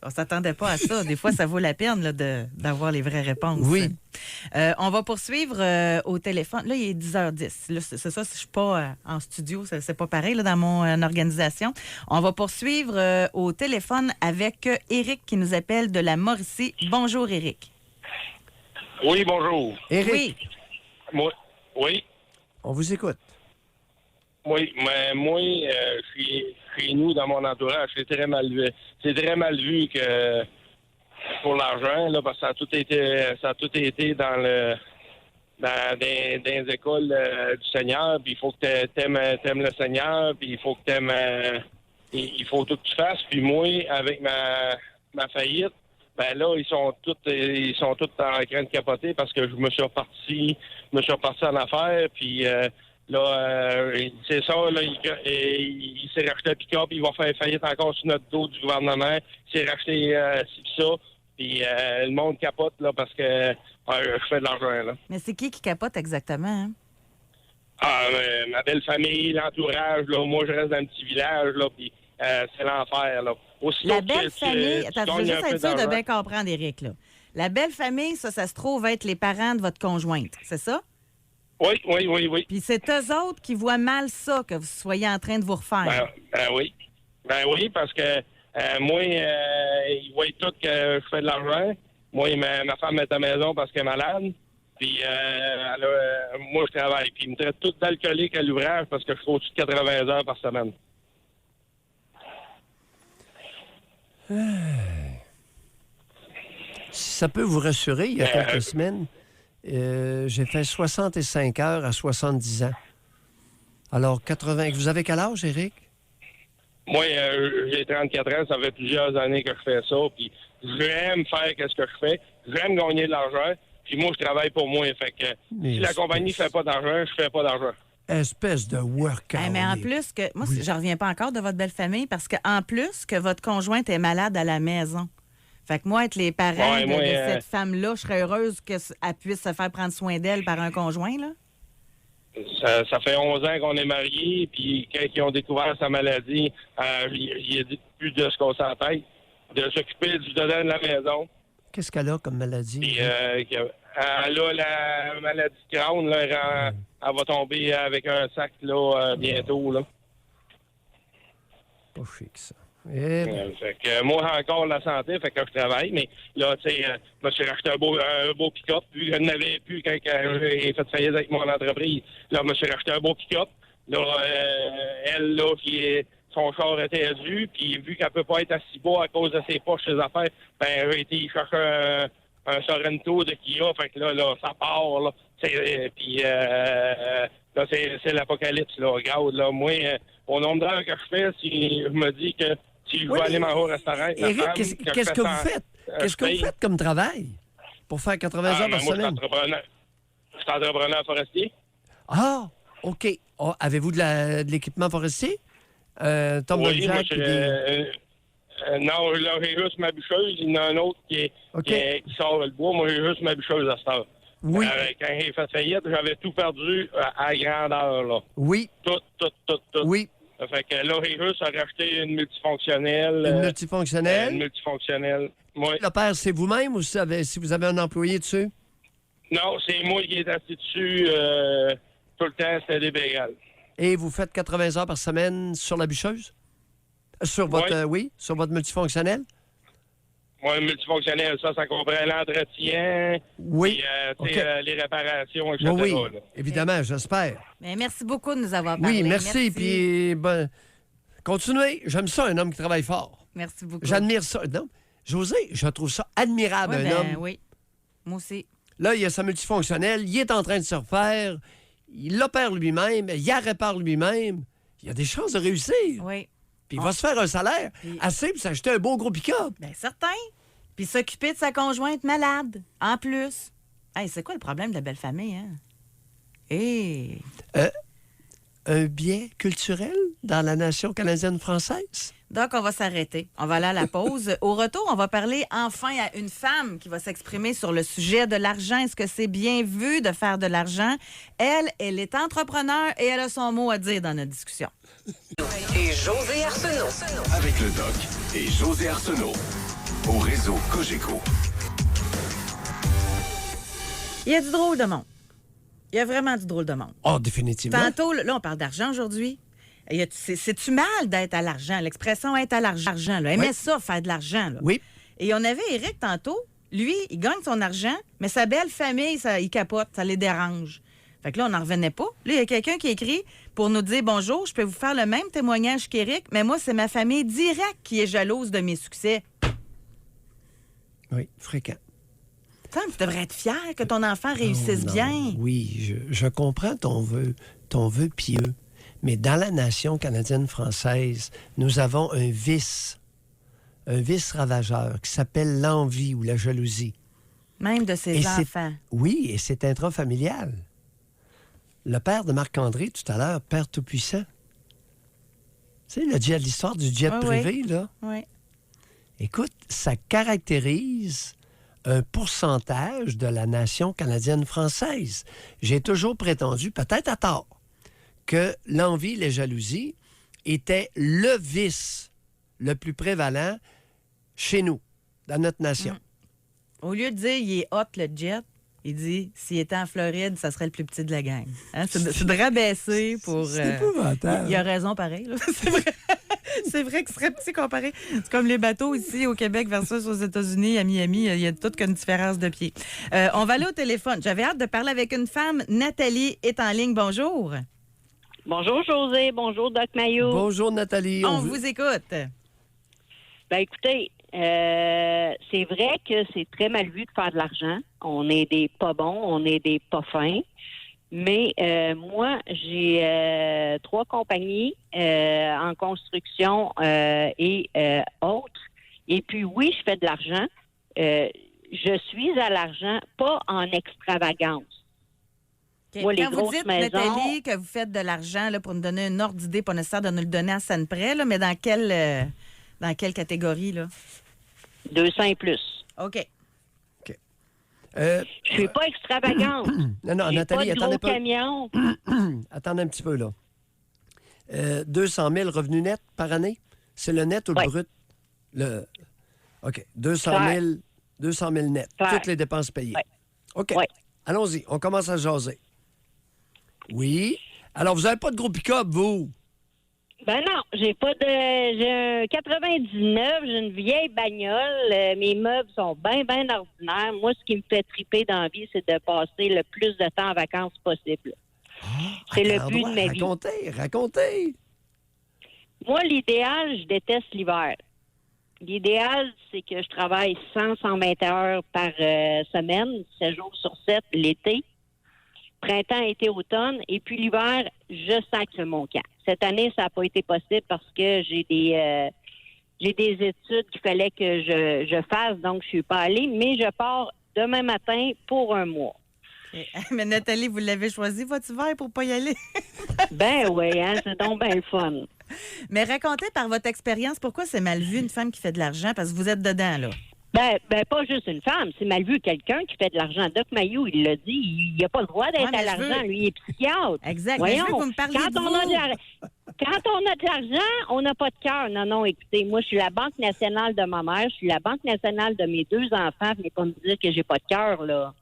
On s'attendait pas à ça. Des fois, ça vaut la peine là, d'avoir les vraies réponses. Oui. On va poursuivre au téléphone. Là, il est 10h10. Là, c'est ça, je suis pas en studio. C'est pas pareil là, dans mon organisation. On va poursuivre au téléphone avec Éric qui nous appelle de la Mauricie. Bonjour, Éric. Oui, bonjour. Éric, Oui. Moi, oui. on vous écoute. Oui, mais moi, chez nous, dans mon entourage, c'est très mal vu. C'est très mal vu que pour l'argent, là, parce que ça a tout été dans les écoles du Seigneur, puis il faut que t'aimes le Seigneur, puis il faut que il faut tout que tu fasses. Puis moi, avec ma faillite, ben là, ils sont tous en train de capoter parce que je me suis reparti en affaires, puis là, c'est ça, là, il s'est racheté un pick-up, il va faire faillite encore sur notre dos du gouvernement. Il s'est racheté ça, puis le monde capote, là, parce que je fais de l'argent, là. Mais c'est qui capote exactement? Hein? Ah, ma belle famille, l'entourage, là, moi, je reste dans un petit village, là, puis c'est l'enfer, là. Aussitôt La que belle famille, tu attends, je veux gagnes juste un peu être sûr de d'argent- bien comprendre, Éric. Là. La belle famille, ça se trouve être les parents de votre conjointe, c'est ça? Oui. Puis c'est eux autres qui voient mal ça, que vous soyez en train de vous refaire. Ben oui. Ben oui, parce que moi, ils voient tout que je fais de l'argent. Moi, ma femme est à la maison parce qu'elle est malade. Puis moi, je travaille. Puis ils me traitent tout d'alcoolique à l'ouvrage parce que je fais au-dessus de 80 heures par semaine. Si ça peut vous rassurer, il y a quelques semaines, j'ai fait 65 heures à 70 ans. Alors, 80... Vous avez quel âge, Éric? Moi, j'ai 34 ans. Ça fait plusieurs années que je fais ça. Puis j'aime faire ce que je fais. J'aime gagner de l'argent. Puis moi, je travaille pour moi. Fait que si la compagnie fait pas d'argent, je fais pas d'argent. Espèce de workout. Mais en plus que. Moi, je reviens pas encore de votre belle famille parce qu'en plus que votre conjointe est malade à la maison. Fait que moi, être les parents Ouais, de moi, cette femme-là, je serais heureuse qu'elle puisse se faire prendre soin d'elle par un conjoint, là. Ça fait 11 ans qu'on est mariés, puis quand ils ont découvert sa maladie, il a dit plus de ce qu'on s'en tête, de s'occuper du dedans de la maison. Qu'est-ce qu'elle a comme maladie? Puis elle a la maladie de Crohn, là, elle va tomber avec un sac là, bientôt. Là. Pas chic, ça. Eh ben, Fait que moi, j'ai encore la santé, fait que je travaille, mais là, tu sais, je me suis racheté un beau pick-up, vu que je n'avais plus quand j'ai fait faillite avec mon entreprise. Là, je me suis racheté un beau pick-up. Là, elle, là, son char était dû, puis vu qu'elle peut pas être assis bas à cause de ses poches, ses affaires, ben, j'ai été chercher un Sorrento de Kia, fait que là, ça part, là. Tu Puis là, c'est l'apocalypse, là. Regarde, là, moi, au nombre d'heures que je fais, si je me dis que si je Oui, vais aller manger au restaurant... Éric, qu'est-ce que vous faites? Qu'est-ce que vous faites comme travail pour faire 80 heures par semaine? Je suis entrepreneur forestier. Ah, OK. Oh, avez-vous de l'équipement forestier? Tom Oui, moi, Jack, non, là, j'ai juste ma bûcheuse. Il y en a un autre qui sort le bois. Moi, j'ai juste ma bûcheuse à cette heure. Oui. Quand j'ai fait faillite, j'avais tout perdu à grandeur, là. Oui. Tout. Oui. Ça fait que là, j'ai juste racheté une multifonctionnelle. Une multifonctionnelle? Une multifonctionnelle. Oui. Le père, c'est vous-même ou si vous avez un employé dessus? Non, c'est moi qui est assis dessus tout le temps, c'était des bégales. Et vous faites 80 heures par semaine sur la bûcheuse? Sur votre, sur votre multifonctionnel? Moi, multifonctionnel, ça comprend l'entretien, Oui. puis, les réparations, etc. Oui, là. évidemment, j'espère. Mais merci beaucoup de nous avoir parlé. Oui, merci. Puis, continuez. J'aime ça, un homme qui travaille fort. Merci beaucoup. J'admire ça. Non, José, je trouve ça admirable, Ouais, un homme. Oui, moi aussi. Là, il a sa multifonctionnelle, il est en train de se refaire, il l'opère lui-même, il la répare lui-même. Il a des chances de réussir. Oui. Puis il va se faire un salaire assez pour s'acheter un beau gros pick-up. Bien, certain. Puis s'occuper de sa conjointe malade, en plus. Hey, c'est quoi le problème de la belle famille, hein? Hey. Un biais culturel dans la nation canadienne-française? Donc, on va s'arrêter. On va aller à la pause. Au retour, on va parler enfin à une femme qui va s'exprimer sur le sujet de l'argent. Est-ce que c'est bien vu de faire de l'argent? Elle est entrepreneure et elle a son mot à dire dans notre discussion. Et José Arsenault. Avec le Doc et José Arsenault. Au réseau Cogeco. Il y a du drôle de monde. Il y a vraiment du drôle de monde. Oh, définitivement. Tantôt, là, on parle d'argent aujourd'hui. C'est-tu mal d'être à l'argent? L'expression être à l'argent, là. Aimait ça, faire de l'argent, là. Oui. Et on avait Éric tantôt. Lui, il gagne son argent, mais sa belle famille, il capote, ça les dérange. Fait que là, on n'en revenait pas. Là, il y a quelqu'un qui écrit pour nous dire « Bonjour, je peux vous faire le même témoignage qu'Éric, mais moi, c'est ma famille directe qui est jalouse de mes succès. » Oui, fréquent. Tu devrais être fier que ton enfant réussisse Non. bien. Oui, je comprends ton vœu pieux. Mais dans la nation canadienne-française, nous avons un vice ravageur qui s'appelle l'envie ou la jalousie. Même de ses enfants. Oui, et c'est intrafamilial. Le père de Marc-André, tout à l'heure, Père Tout-Puissant. Tu sais, l'histoire du jet privé, là. Oui. Écoute, ça caractérise un pourcentage de la nation canadienne-française. J'ai toujours prétendu, peut-être à tort, que l'envie et la jalousie étaient le vice le plus prévalent chez nous, dans notre nation. Au lieu de dire il est hot le jet, il dit s'il était en Floride, ça serait le plus petit de la gang. Hein? C'est de rabaisser pour. C'est épouvantable. Il a raison pareil. Là. C'est vrai. C'est vrai que ce serait petit comparé. C'est comme les bateaux ici au Québec versus aux États-Unis, à Miami. Il y a toute qu'une différence de pied. On va aller au téléphone. J'avais hâte de parler avec une femme. Nathalie est en ligne. Bonjour. Bonjour José, bonjour Doc Mayo. Bonjour Nathalie. On vous écoute. Ben écoutez, c'est vrai que c'est très mal vu de faire de l'argent. On est des pas bons, on est des pas fins. Mais moi, j'ai 3 compagnies en construction et autres. Et puis oui, je fais de l'argent. Je suis à l'argent, pas en extravagance. Okay. Moi, les Quand vous grosses dites, maisons, Nathalie, que vous faites de l'argent, là, pour nous donner une ordre d'idée, pas nécessaire de nous le donner à scène près, là, mais dans quelle catégorie? Là? 200 et plus. OK. Je suis pas extravagante. Non, J'ai Nathalie, pas de attendez gros camions. Attendez un petit peu, là. 200 000 revenus nets par année? C'est le net ou le brut? OK. 200 000 net. Toutes les dépenses payées. Ouais. OK. Ouais. Allons-y. On commence à jaser. Oui. Alors, vous n'avez pas de gros pick-up, vous? Ben non, j'ai un 99, j'ai une vieille bagnole, mes meubles sont bien ordinaires. Moi, ce qui me fait triper dans la vie, c'est de passer le plus de temps en vacances possible. C'est le but de ma vie. Racontez. Moi, l'idéal, je déteste l'hiver. L'idéal, c'est que je travaille 120 heures par semaine, 7 jours sur 7 l'été. printemps, été, automne. Et puis l'hiver, je sacre mon camp. Cette année, ça n'a pas été possible parce que j'ai des études qu'il fallait que je fasse, donc je suis pas allée. Mais je pars demain matin pour un mois. Mais Nathalie, vous l'avez choisi, votre hiver, pour pas y aller? Ben oui, hein, c'est donc bien le fun. Mais racontez par votre expérience, pourquoi c'est mal vu une femme qui fait de l'argent? Parce que vous êtes dedans, là. Ben, pas juste une femme, c'est mal vu quelqu'un qui fait de l'argent. Doc Mayou, il l'a dit, il n'a pas le droit d'être Ouais, à l'argent. Lui, il est psychiatre. Exact. Voyons, Mais je veux que vous me parliez quand de on vous. quand on a de l'argent, on n'a pas de cœur. Non, écoutez, moi, je suis la Banque nationale de ma mère, je suis la Banque nationale de mes 2 enfants. Venez pas me dire que j'ai pas de cœur, là.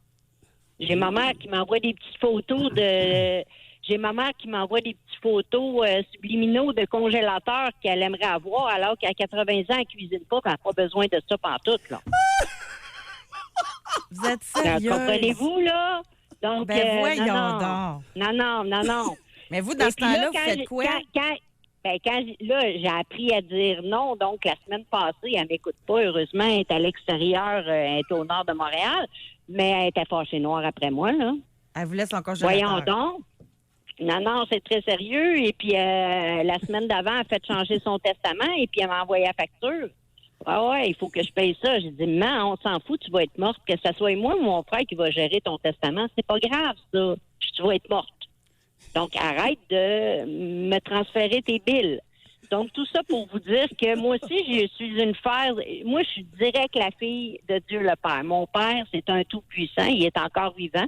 J'ai ma mère qui m'envoie des petites photos de... J'ai ma mère qui m'envoie des petites photos subliminaux de congélateurs qu'elle aimerait avoir, alors qu'à 80 ans, elle ne cuisine pas, qu'elle n'a pas besoin de ça pantoute, là. Vous êtes sérieux? Comprenez-vous, là? Donc, Ben voyons non. donc. Mais vous, dans Et ce puis temps-là, vous quand faites j'ai- quoi? j'ai appris à dire non. Donc, la semaine passée, elle m'écoute pas. Heureusement, elle est à l'extérieur, elle est au nord de Montréal, mais elle était fâchée noire après moi, là. Elle vous laisse encore congélateur. Voyons donc. Non, c'est très sérieux. Et puis, la semaine d'avant, elle a fait changer son testament et puis elle m'a envoyé la facture. Ah ouais, il faut que je paye ça. J'ai dit, maman, on s'en fout, tu vas être morte. Que ce soit moi ou mon frère qui va gérer ton testament, c'est pas grave, ça. Tu vas être morte. Donc, arrête de me transférer tes billes. Donc, tout ça pour vous dire que moi aussi, je suis une fère. Moi, je suis direct la fille de Dieu le Père. Mon père, c'est un tout-puissant. Il est encore vivant.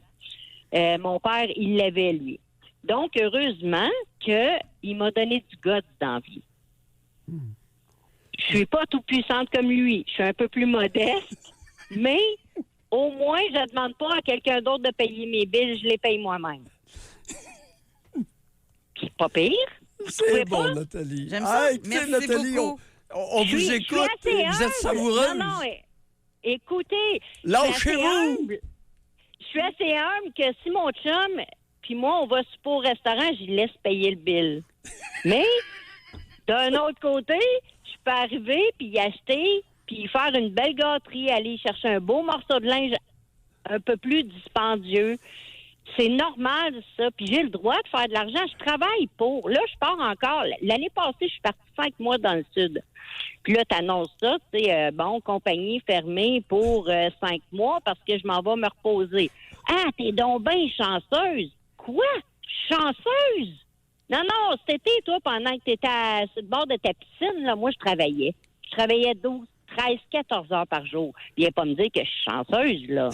Mon père, il l'avait, lui. Donc, heureusement qu'il m'a donné du goût dans la vie. Je suis pas tout puissante comme lui. Je suis un peu plus modeste, mais au moins, je ne demande pas à quelqu'un d'autre de payer mes billes. Je les paye moi-même. C'est pas pire. C'est bon, pas? Nathalie. J'aime ça. Écoutez, Merci Nathalie, beaucoup. on Je vous suis écoute. assez Vous êtes humble. savoureuse. Non, écoutez, Lâchez-vous. je suis assez humble que si mon chum puis moi, on va super au restaurant, je lui laisse payer le bill. Mais, d'un autre côté, je peux arriver puis y acheter puis faire une belle gâterie, aller chercher un beau morceau de linge un peu plus dispendieux. C'est normal, ça. Puis j'ai le droit de faire de l'argent. Je travaille pour. Là, je pars encore. L'année passée, je suis partie 5 mois dans le sud. Puis là, t'annonces ça, tu sais, compagnie fermée pour 5 mois parce que je m'en vais me reposer. Ah, t'es donc bien chanceuse. Quoi? Chanceuse? Non, cet été, toi, pendant que t'étais sur le bord de ta piscine, là, moi, je travaillais. Je travaillais 12, 13, 14 heures par jour. Viens pas me dire que je suis chanceuse, là.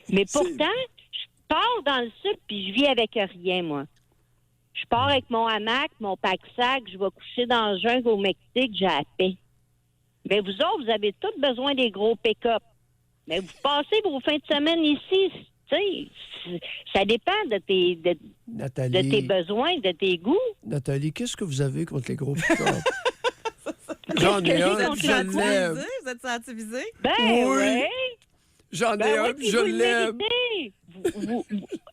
Mais pourtant, je pars dans le sud puis je vis avec rien, moi. Je pars avec mon hamac, mon pack-sac, je vais coucher dans le jungle au Mexique, j'ai la paix. Mais vous autres, vous avez tous besoin des gros pick-up. Mais vous passez vos fins de semaine ici, tu sais, ça dépend de tes besoins, de tes goûts. Nathalie, qu'est-ce que vous avez contre les gros pick-up? J'en ai Qu'est-ce que un, j'ai puis contre je la l'aime. Vous êtes senti visé? Ben Oui. ouais. J'en ai Ben un, oui, puis puis je vous le l'aime. méritez.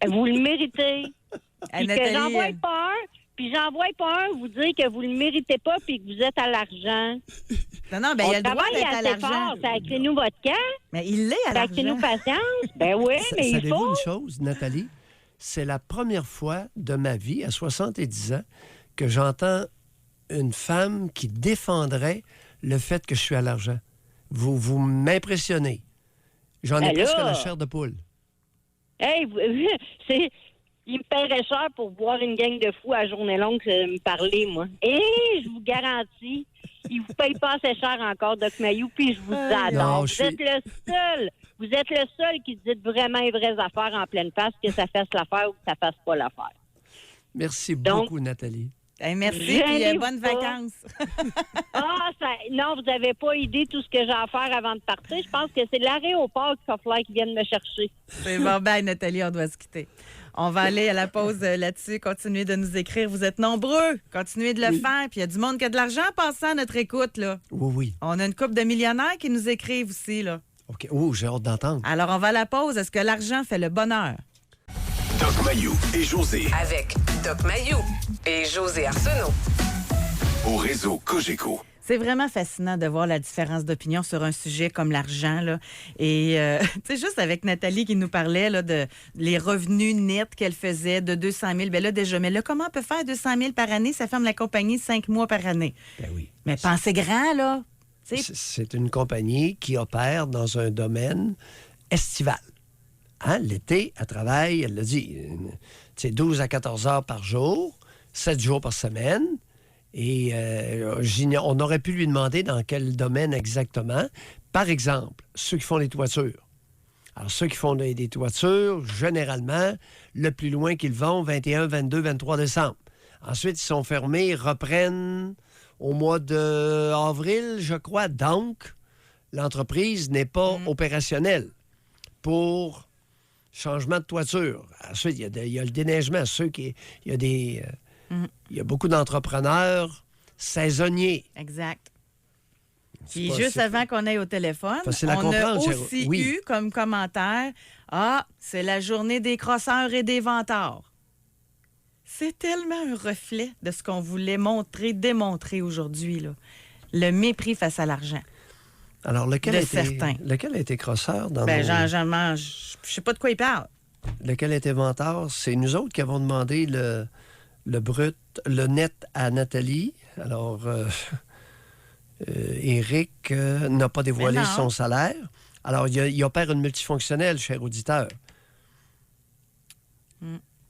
Vous le méritez. Puis que Nathalie, j'envoie pas un, vous dire que vous le méritez pas puis que vous êtes à l'argent. non, ben, il y a le droit d'être à assez l'argent. fort, sacrez-nous votre camp, Mais il l'est à sacrez-nous l'argent. patience. Ben oui, mais il Savez-vous faut. une chose, Nathalie? C'est la première fois de ma vie, à 70 ans, que j'entends une femme qui défendrait le fait que je suis à l'argent. Vous m'impressionnez. J'en ai Ben presque là. la chair de poule. Hey, il me paierait cher pour voir une gang de fous à journée longue me parler, moi. Et je vous garantis, il vous paye pas assez cher encore, Doc Mayou, puis je vous adore. Non, Vous êtes le seul. Vous êtes le seul qui dit vraiment les vraies affaires en pleine face, que ça fasse l'affaire ou que ça fasse pas l'affaire. Merci Donc- beaucoup, Nathalie. Hey, merci, Gênez-vous puis bonnes pas. vacances. Non, vous n'avez pas idée tout ce que j'ai à faire avant de partir. Je pense que c'est l'aéroport qu'il va falloir qu'ils viennent me chercher. C'est bon, bye Nathalie, on doit se quitter. On va aller à la pause là-dessus. Continuez de nous écrire. Vous êtes nombreux. Continuez de le faire. Puis il y a du monde qui a de l'argent passant à notre écoute, là. Oui, oui. On a une couple de millionnaires qui nous écrivent aussi, là. OK. Oh, j'ai hâte d'entendre. Alors, on va à la pause. Est-ce que l'argent fait le bonheur? Doc Mayou et José Avec Doc Mayou et José Arsenault. au réseau Cogeco. C'est vraiment fascinant de voir la différence d'opinion sur un sujet comme l'argent, là. Et, tu sais, juste avec Nathalie qui nous parlait là, de les revenus nets qu'elle faisait de 200 000. Bien là, déjà, mais là, comment on peut faire 200 000 par année? Ça ferme la compagnie 5 mois par année. Ben oui. Mais pensez grand, là. Tu sais, C'est une compagnie qui opère dans un domaine estival. Hein? L'été, elle travaille, elle l'a dit, 12 à 14 heures par jour, 7 jours par semaine. Et on aurait pu lui demander dans quel domaine exactement. Par exemple, ceux qui font les toitures. Alors, ceux qui font des toitures, généralement, le plus loin qu'ils vont, 21, 22, 23 décembre. Ensuite, ils sont fermés, ils reprennent au mois d'avril, je crois. Donc, l'entreprise n'est pas opérationnelle pour changement de toiture. Ensuite, il y a le déneigement. Il y a beaucoup d'entrepreneurs saisonniers. Exact. Puis juste avant qu'on aille au téléphone, facile à on comprendre, a Chéro. aussi Oui. eu comme commentaire « Ah, c'est la journée des crosseurs et des vantards. » C'est tellement un reflet de ce qu'on voulait démontrer aujourd'hui, là. Le mépris face à l'argent. Alors, lequel certains. a été crosseur dans Ben, nos... je sais pas de quoi il parle. Lequel a été vantard? C'est nous autres qui avons demandé le net à Nathalie. Alors, Éric n'a pas dévoilé Mais non. son salaire. Alors, il opère une multifonctionnelle, cher auditeur.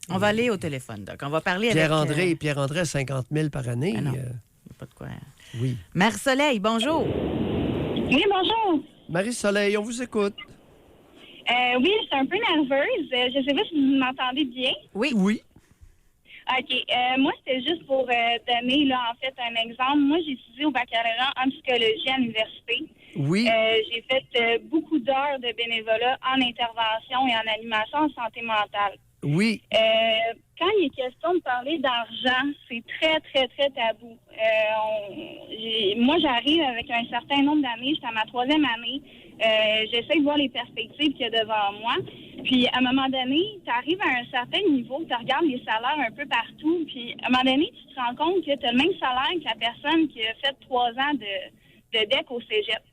On va aller au téléphone, Doc. On va parler Pierre-André, Pierre-André a 50 000 par année. Ben non. Il y a pas de quoi. Oui. Marie-Soleil, bonjour. Oui, bonjour. Marie-Soleil, on vous écoute. Oui, je suis un peu nerveuse. Je ne sais pas si vous m'entendez bien. Oui. Oui. OK. Moi, c'était juste pour donner, là, en fait, un exemple. Moi, j'ai étudié au baccalauréat en psychologie à l'université. Oui. J'ai fait beaucoup d'heures de bénévolat en intervention et en animation en santé mentale. Oui. Quand il est question de parler d'argent, c'est très, très, très tabou. Moi, j'arrive avec un certain nombre d'années. J'étais à ma 3e année. J'essaie de voir les perspectives qu'il y a devant moi. Puis, à un moment donné, tu arrives à un certain niveau, tu regardes les salaires un peu partout. Puis, à un moment donné, tu te rends compte que tu as le même salaire que la personne qui a fait 3 ans de DEC au cégep.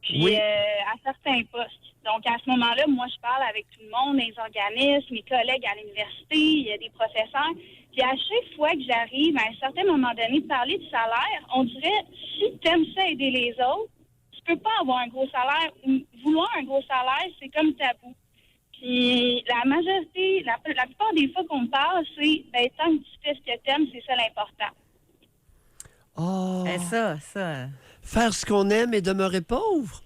Puis, Oui. à certains postes. Donc, à ce moment-là, moi, je parle avec tout le monde, les organismes, mes collègues à l'université, il y a des professeurs. Puis, à chaque fois que j'arrive, à un certain moment donné, de parler de salaire, on dirait, si tu aimes ça aider les autres, tu peux pas avoir un gros salaire. Vouloir un gros salaire, c'est comme tabou. Puis, la majorité, la plupart des fois qu'on me parle, c'est, ben, tant que tu fais ce que tu aimes, c'est ça l'important. Oh. Eh, ça. Faire ce qu'on aime et demeurer pauvre.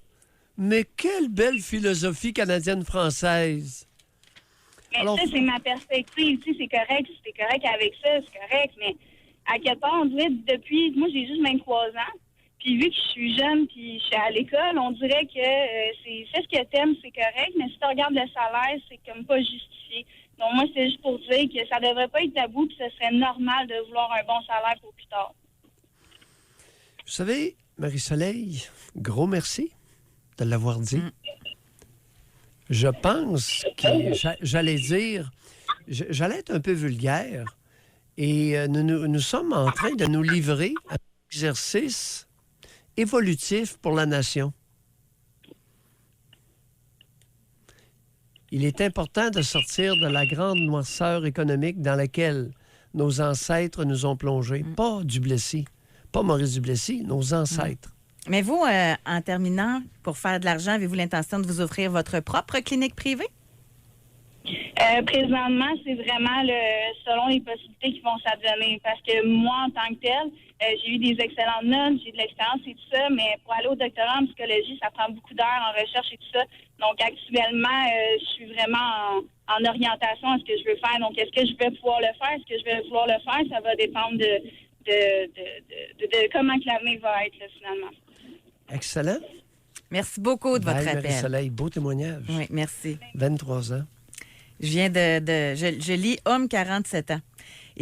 Mais quelle belle philosophie canadienne-française. Mais Alors, ça, c'est ma perspective. Tu sais, c'est correct. Si t'es correct avec ça, c'est correct. Mais à quelque part, on dirait, depuis... Moi, j'ai juste 23 ans. Puis vu que je suis jeune puis je suis à l'école, on dirait que c'est fais ce que t'aimes, c'est correct. Mais si tu regardes le salaire, c'est comme pas justifié. Donc moi, c'est juste pour dire que ça devrait pas être tabou puis ce serait normal de vouloir un bon salaire pour plus tard. vous savez, Marie-Soleil, gros merci de l'avoir dit. Je pense que j'allais dire, j'allais être un peu vulgaire et nous sommes en train de nous livrer à un exercice évolutif pour la nation. Il est important de sortir de la grande noirceur économique dans laquelle nos ancêtres nous ont plongés. Pas Duplessis, pas Maurice Duplessis, nos ancêtres. Mais vous, en terminant, pour faire de l'argent, avez-vous l'intention de vous offrir votre propre clinique privée? Présentement, c'est vraiment selon les possibilités qui vont s'advenir. Parce que moi, en tant que telle, j'ai eu des excellentes notes, j'ai de l'expérience et tout ça, mais pour aller au doctorat en psychologie, ça prend beaucoup d'heures en recherche et tout ça. Donc, actuellement, je suis vraiment en orientation à ce que je veux faire. Donc, est-ce que je vais pouvoir le faire? Est-ce que je vais vouloir le faire? Ça va dépendre de comment que l'avenir va être, là, finalement. Excellent. Merci beaucoup de votre Bye, appel. Marie-Soleil, beau témoignage. Oui, merci. 23 ans. Je viens je lis homme 47 ans.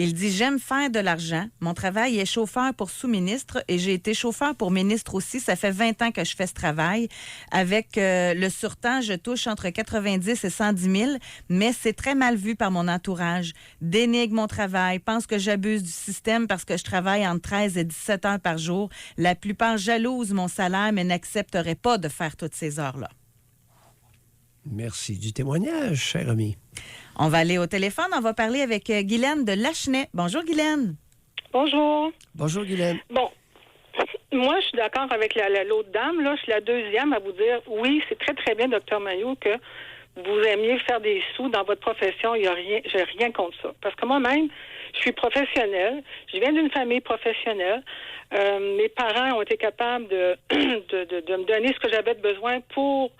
Il dit « J'aime faire de l'argent. Mon travail est chauffeur pour sous-ministre et j'ai été chauffeur pour ministre aussi. Ça fait 20 ans que je fais ce travail. Avec le surtemps, je touche entre 90 et 110 000, mais c'est très mal vu par mon entourage. Dénigre mon travail, pense que j'abuse du système parce que je travaille entre 13 et 17 heures par jour. La plupart jalousent mon salaire, mais n'accepteraient pas de faire toutes ces heures-là. » Merci du témoignage, cher ami. On va aller au téléphone. On va parler avec Guylaine de Lachenay. Bonjour, Guylaine. Bonjour. Bonjour, Guylaine. Bon, moi, je suis d'accord avec l'autre dame. Là, je suis la deuxième à vous dire, oui, c'est très, très bien, Dr Mailloux, que vous aimiez faire des sous dans votre profession. Il y a rien, j'ai rien contre ça. Parce que moi-même, je suis professionnelle. Je viens d'une famille professionnelle. Mes parents ont été capables de me donner ce que j'avais besoin pour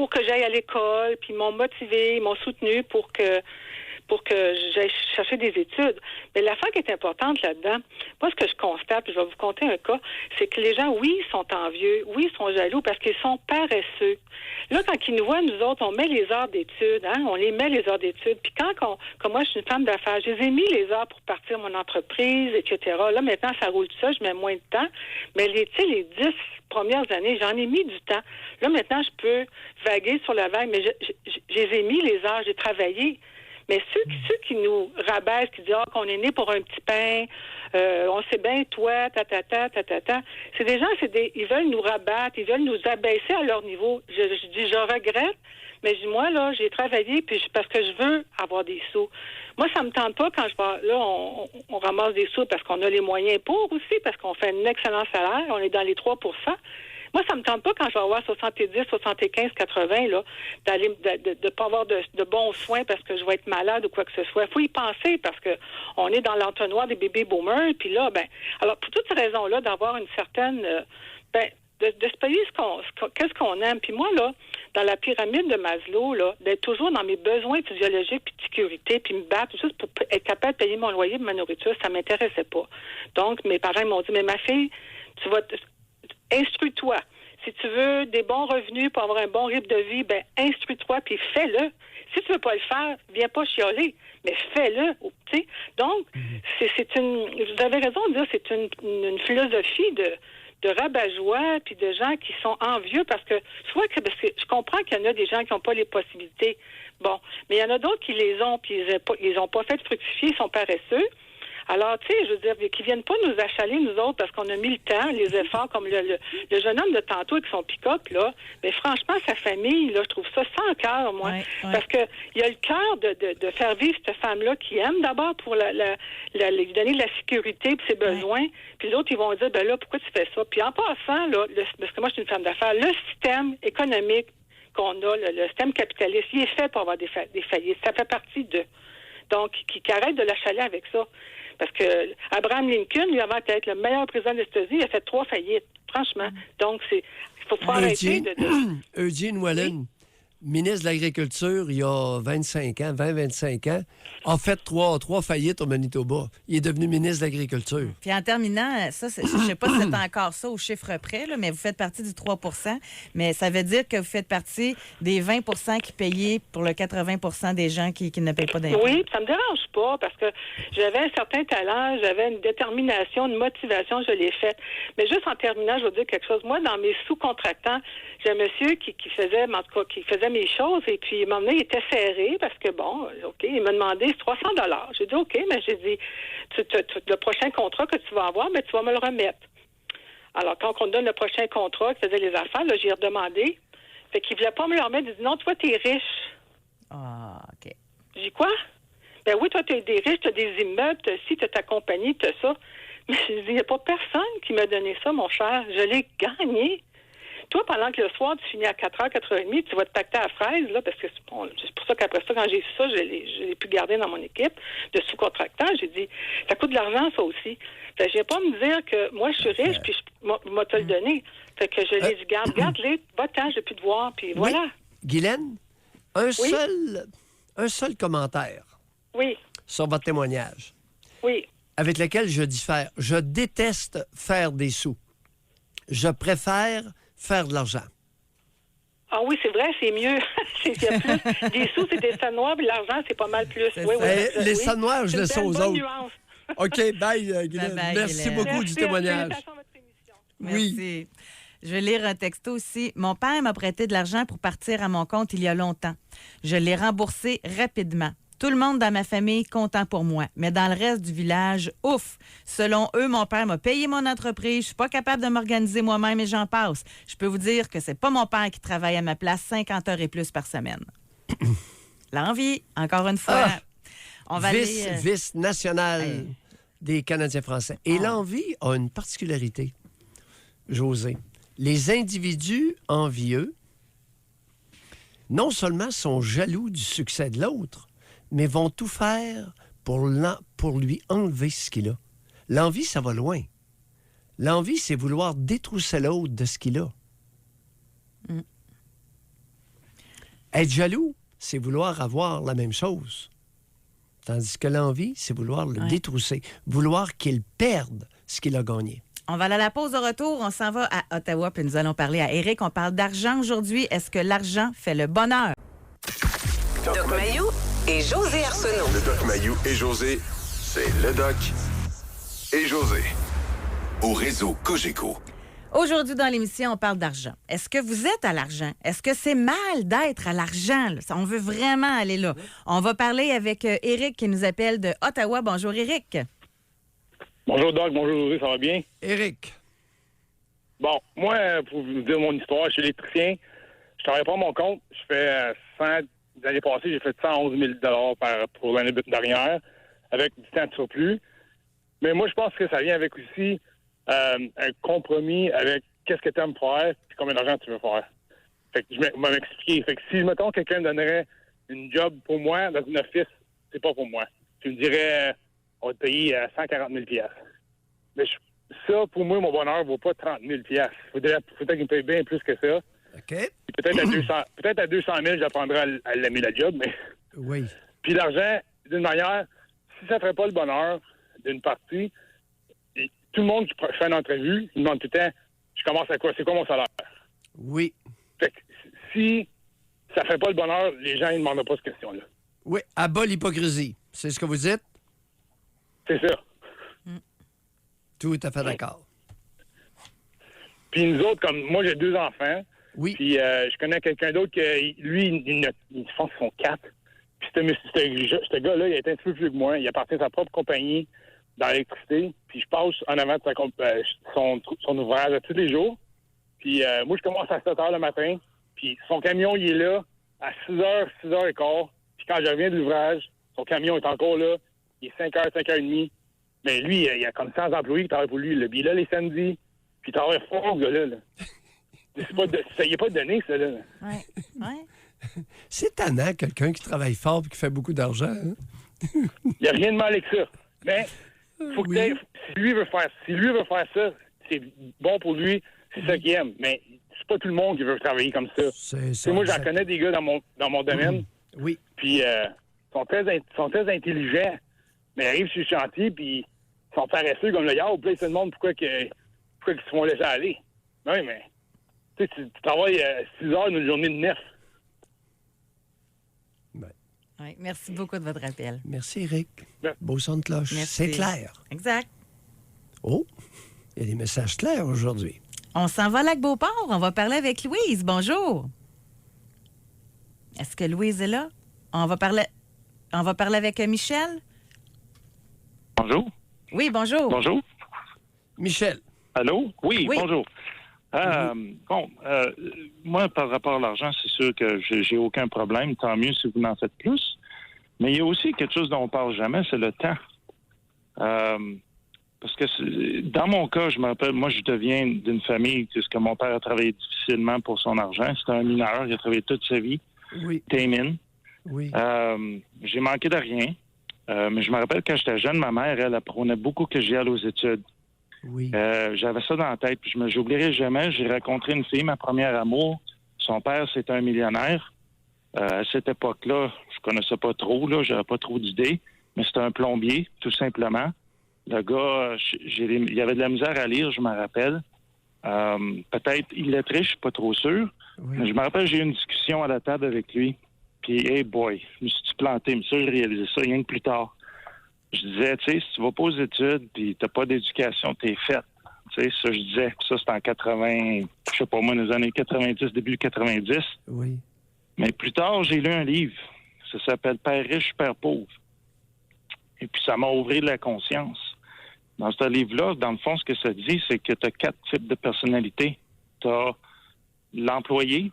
que j'aille à l'école, puis ils m'ont motivé, ils m'ont soutenu pour que j'aille chercher des études. Mais l'affaire qui est importante là-dedans, moi, ce que je constate, puis je vais vous conter un cas, c'est que les gens, oui, sont envieux, oui, ils sont jaloux parce qu'ils sont paresseux. Là, quand ils nous voient, nous autres, on met les heures d'études, hein, on les met les heures d'études. Puis comme moi, je suis une femme d'affaires, je les ai mis les heures pour partir mon entreprise, etc. Là, maintenant, ça roule tout ça, je mets moins de temps. Mais les 10 premières années, j'en ai mis du temps. Là, maintenant, je peux vaguer sur la vague, mais je les ai mis les heures, j'ai travaillé. Mais ceux qui nous rabaissent, qui disent qu'on est né pour un petit pain, on sait bien, toi, c'est des gens, ils veulent nous rabattre, ils veulent nous abaisser à leur niveau. Je dis, je regrette, mais moi, là, j'ai travaillé puis parce que je veux avoir des sous. Moi, ça me tente pas quand je vais, là, on ramasse des sous parce qu'on a les moyens pour aussi, parce qu'on fait un excellent salaire, on est dans les 3 %. Moi, ça me tente pas quand je vais avoir 70, 75, 80, là, de pas avoir de bons soins parce que je vais être malade ou quoi que ce soit. Il faut y penser parce que on est dans l'entonnoir des bébés boomers. Puis là, alors pour toutes ces raisons-là, d'avoir une certaine, de se payer qu'est-ce qu'on aime. Puis moi, là, dans la pyramide de Maslow, là, d'être toujours dans mes besoins physiologiques puis de sécurité, puis me battre juste pour être capable de payer mon loyer et ma nourriture, ça m'intéressait pas. Donc, mes parents m'ont dit, mais ma fille, tu vas... Instruis-toi. Si tu veux des bons revenus pour avoir un bon rythme de vie, instruis-toi puis fais-le. Si tu veux pas le faire, viens pas chialer, mais fais-le. Tu sais. Donc, vous avez raison de dire, c'est une philosophie de rabat-joie puis de gens qui sont envieux parce que je comprends qu'il y en a des gens qui n'ont pas les possibilités. Bon, mais il y en a d'autres qui les ont puis ils ont pas fait fructifier, ils sont paresseux. Alors, tu sais, je veux dire, qu'ils viennent pas nous achaler, nous autres, parce qu'on a mis le temps, les efforts, comme le jeune homme de tantôt avec son pick-up, là. Mais franchement, sa famille, là, je trouve ça sans cœur, moi. Ouais. Parce que il a le cœur de faire vivre cette femme-là qui aime d'abord pour lui donner de la sécurité et ses besoins. Puis l'autre, ils vont dire, là, pourquoi tu fais ça? Puis en passant, là, parce que moi, je suis une femme d'affaires, le système économique qu'on a, le système capitaliste, il est fait pour avoir des faillites. Ça fait partie d'eux. Donc, qui arrête de l'achaler avec ça. Parce que Abraham Lincoln, lui, avant d'être le meilleur président des États-Unis, il a fait 3 faillites, franchement. Donc, il faut pas arrêter de... Eugene Whelan, ministre de l'Agriculture, il y a 25 ans, a fait 3 faillites au Manitoba. Il est devenu ministre de l'Agriculture. Puis en terminant, ça, je ne sais pas si c'est encore ça au chiffre près, là, mais vous faites partie du 3 %, mais ça veut dire que vous faites partie des 20 % qui payaient pour le 80 % des gens qui ne payent pas d'impôts. Oui, ça me dérange pas parce que j'avais un certain talent, j'avais une détermination, une motivation, je l'ai faite. Mais juste en terminant, je veux dire quelque chose. Moi, dans mes sous-contractants, j'ai un monsieur qui faisait mes choses et puis il m'a emmené, il était serré parce que bon, OK, il m'a demandé 300 $. J'ai dit OK, mais j'ai dit le prochain contrat que tu vas avoir, mais tu vas me le remettre. Alors quand on donne le prochain contrat, qui faisait les affaires, là, j'ai redemandé. Fait qu'il voulait pas me le remettre, il dit non, toi t'es riche. Ah, OK. J'ai dit quoi? Ben oui, toi t'es des riches, t'as des immeubles, t'as ci, t'as ta compagnie, t'as ça. Mais j'ai dit, il n'y a pas personne qui m'a donné ça, mon cher. Je l'ai gagné. Toi, pendant que le soir, tu finis à 4h, 4h30, tu vas te pacter à fraise, là, parce que c'est pour ça qu'après ça, quand j'ai su ça, je l'ai pu garder dans mon équipe de sous-contractants. J'ai dit, ça coûte de l'argent, ça aussi. Fait que je viens pas me dire que moi, je suis riche, puis je vais te le donner. Fait que je l'ai dit, garde-les, va-t'en, j'ai plus de voir, puis voilà. Oui. Guylaine, un seul commentaire sur votre témoignage. Oui. Avec lequel je diffère. Je déteste faire des sous. Je préfère faire de l'argent. Ah oui, c'est vrai, c'est mieux. Il y a plus. Les sous, c'est des sangs noirs, puis l'argent, c'est pas mal plus. Oui, Les sangs noirs, je laisse aux autres. Nuance. OK, bye, Guylaine. Bye, Merci Guylaine. beaucoup du témoignage. Félicitations à votre émission. Merci. Oui. Je vais lire un texto aussi. Mon père m'a prêté de l'argent pour partir à mon compte il y a longtemps. Je l'ai remboursé rapidement. Tout le monde dans ma famille content pour moi. Mais dans le reste du village, ouf! Selon eux, mon père m'a payé mon entreprise. Je suis pas capable de m'organiser moi-même et j'en passe. Je peux vous dire que c'est pas mon père qui travaille à ma place 50 heures et plus par semaine. L'envie, encore une fois. Ah! On va Vice national Hey. des Canadiens français. Et l'envie a une particularité, José. Les individus envieux, non seulement sont jaloux du succès de l'autre, mais vont tout faire pour lui enlever ce qu'il a. L'envie, ça va loin. L'envie, c'est vouloir détrousser l'autre de ce qu'il a. Être jaloux, c'est vouloir avoir la même chose. Tandis que l'envie, c'est vouloir le détrousser, vouloir qu'il perde ce qu'il a gagné. On va aller à la pause de retour. On s'en va à Ottawa, puis nous allons parler à Éric. On parle d'argent aujourd'hui. Est-ce que l'argent fait le bonheur? Doc Mayou et José Arsenault. Le Doc Mayou et José, c'est le Doc et José. Au réseau Cogeco. Aujourd'hui, dans l'émission, on parle d'argent. Est-ce que vous êtes à l'argent? Est-ce que c'est mal d'être à l'argent? Là? On veut vraiment aller là. On va parler avec Éric qui nous appelle de Ottawa. Bonjour, Éric. Bonjour, Doc. Bonjour, José. Ça va bien? Éric. Bon, moi, pour vous dire mon histoire, je suis électricien. Je travaille pas à mon compte. Je fais l'année passée, j'ai fait 111 000 pour l'année dernière, avec du temps de surplus. Mais moi, je pense que ça vient avec aussi un compromis avec qu'est-ce que tu aimes faire et combien d'argent tu veux faire. Fait que je vais m'expliquer. Fait que si, mettons, quelqu'un me donnerait une job pour moi dans une office, c'est pas pour moi. Tu me dirais, on va te payer 140 000 $. Mais ça, pour moi, mon bonheur vaut pas 30 000 $. Faudrait qu'il me paye bien plus que ça. OK. Peut-être à 200 000, j'apprendrai à l'aimer la job, mais... Oui. Puis l'argent, d'une manière, si ça ne ferait pas le bonheur d'une partie, tout le monde qui fait une entrevue, il demande tout le temps, je commence à quoi? C'est quoi mon salaire? Oui. Fait que si ça ne fait pas le bonheur, les gens ne demandent pas cette question-là. Oui, à bas l'hypocrisie. C'est ce que vous dites? C'est ça. Tout à fait d'accord. Puis nous autres, comme moi, j'ai 2 enfants. Oui. Puis je connais quelqu'un d'autre qui, lui, il pense qu'ils sont 4. Puis ce gars-là, il est un petit peu plus que moi. Il appartient à sa propre compagnie dans l'électricité. Puis je passe en avant de son ouvrage tous les jours. Puis moi, je commence à 7 h le matin. Puis son camion, il est là à 6 h, 6 h 15. Puis quand je reviens de l'ouvrage, son camion est encore là. Il est 5 h, 5 h 30. Mais lui, il y a comme 100 employés qui travaillent pour lui. Puis il est là les samedis. Puis il travaille fort, ce gars-là. Ça y est pas donné, ça, là. Oui. Ouais. C'est tannant, quelqu'un qui travaille fort et qui fait beaucoup d'argent. Hein? Il n'y a rien de mal avec ça. Mais faut que si lui veut faire ça, c'est bon pour lui, c'est ça qu'il aime. Mais c'est pas tout le monde qui veut travailler comme ça. C'est ça. Moi, j'en connais des gars dans mon domaine. Oui. Puis sont très intelligents, mais ils arrivent sur le chantier, puis ils sont paresseux comme le yard. Puis là, ils se demandent pourquoi ils se font laisser aller. Oui, mais tu travailles 6 heures d'une journée de 9. Oui, merci beaucoup de votre appel. Merci, Éric. Merci. Beau son de cloche. Merci. C'est clair. Exact. Oh, il y a des messages clairs aujourd'hui. On s'en va à Lac-Beauport. On va parler avec Louise. Bonjour. Est-ce que Louise est là? On va parler avec Michel. Bonjour. Oui, bonjour. Bonjour. Michel. Allô? Oui, Oui. bonjour. Moi, par rapport à l'argent, c'est sûr que j'ai aucun problème. Tant mieux si vous en faites plus. Mais il y a aussi quelque chose dont on parle jamais, c'est le temps. Parce que dans mon cas, je me rappelle, moi, je deviens d'une famille que mon père a travaillé difficilement pour son argent. C'était un mineur, il a travaillé toute sa vie. Oui. Témine. Oui. J'ai manqué de rien. Mais je me rappelle quand j'étais jeune, ma mère, elle apprenait beaucoup que j'y allais aux études. Oui. J'avais ça dans la tête. Puis j'oublierai jamais, j'ai rencontré une fille, ma première amour. Son père, c'était un millionnaire. À cette époque-là, je connaissais pas trop, là, j'avais pas trop d'idées, mais c'était un plombier, tout simplement. Le gars, il avait de la misère à lire, je me rappelle. Peut-être illettré, je suis pas trop sûr. Je me rappelle, j'ai eu une discussion à la table avec lui. Puis, hey boy, je me suis planté. Mais ça, j'ai réalisé ça rien que plus tard. Je disais, tu sais, si tu vas pas aux études puis t'as pas d'éducation, t'es faite. Tu sais, ça, je disais. Puis ça, c'était en 80, je sais pas moi, dans les années 90, début 90. Oui. Mais plus tard, j'ai lu un livre. Ça s'appelle Père riche, Père pauvre. Et puis, ça m'a ouvert la conscience. Dans ce livre-là, dans le fond, ce que ça dit, c'est que tu as 4 types de personnalités. Tu as l'employé,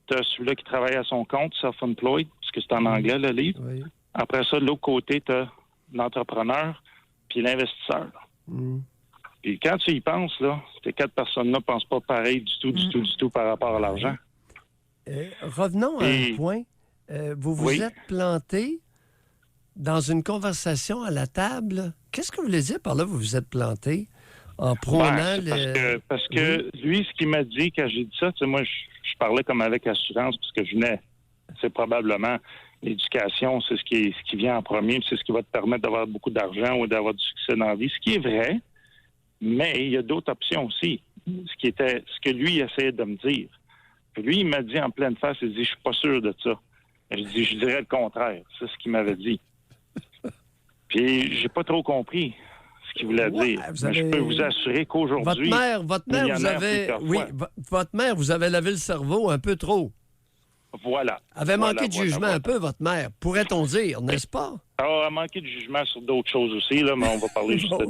tu as celui-là qui travaille à son compte, self-employed, parce que c'est en anglais, le livre. Oui. Après ça, de l'autre côté, tu as l'entrepreneur puis l'investisseur. Puis quand tu y penses, là, ces 4 personnes-là ne pensent pas pareil du tout par rapport à l'argent. Revenons à un point. Vous vous êtes planté dans une conversation à la table. Qu'est-ce que vous voulez dire par là, vous vous êtes planté en prônant parce que lui, ce qu'il m'a dit quand j'ai dit ça, tu sais, moi, je parlais comme avec assurance parce que je venais, c'est probablement l'éducation, c'est ce qui vient en premier, c'est ce qui va te permettre d'avoir beaucoup d'argent ou d'avoir du succès dans la vie, ce qui est vrai, mais il y a d'autres options aussi, ce que lui essayait de me dire. Puis lui, il m'a dit en pleine face, il dit, je suis pas sûr de ça. Je dirais le contraire, c'est ce qu'il m'avait dit. Puis j'ai pas trop compris ce qu'il voulait dire. Mais je peux vous assurer qu'aujourd'hui... Votre mère vous avait lavé le cerveau un peu trop. Voilà. Avait manqué de jugement un peu, votre mère, pourrait-on dire, n'est-ce pas? Alors, elle a manqué de jugement sur d'autres choses aussi, là, mais on va parler juste de...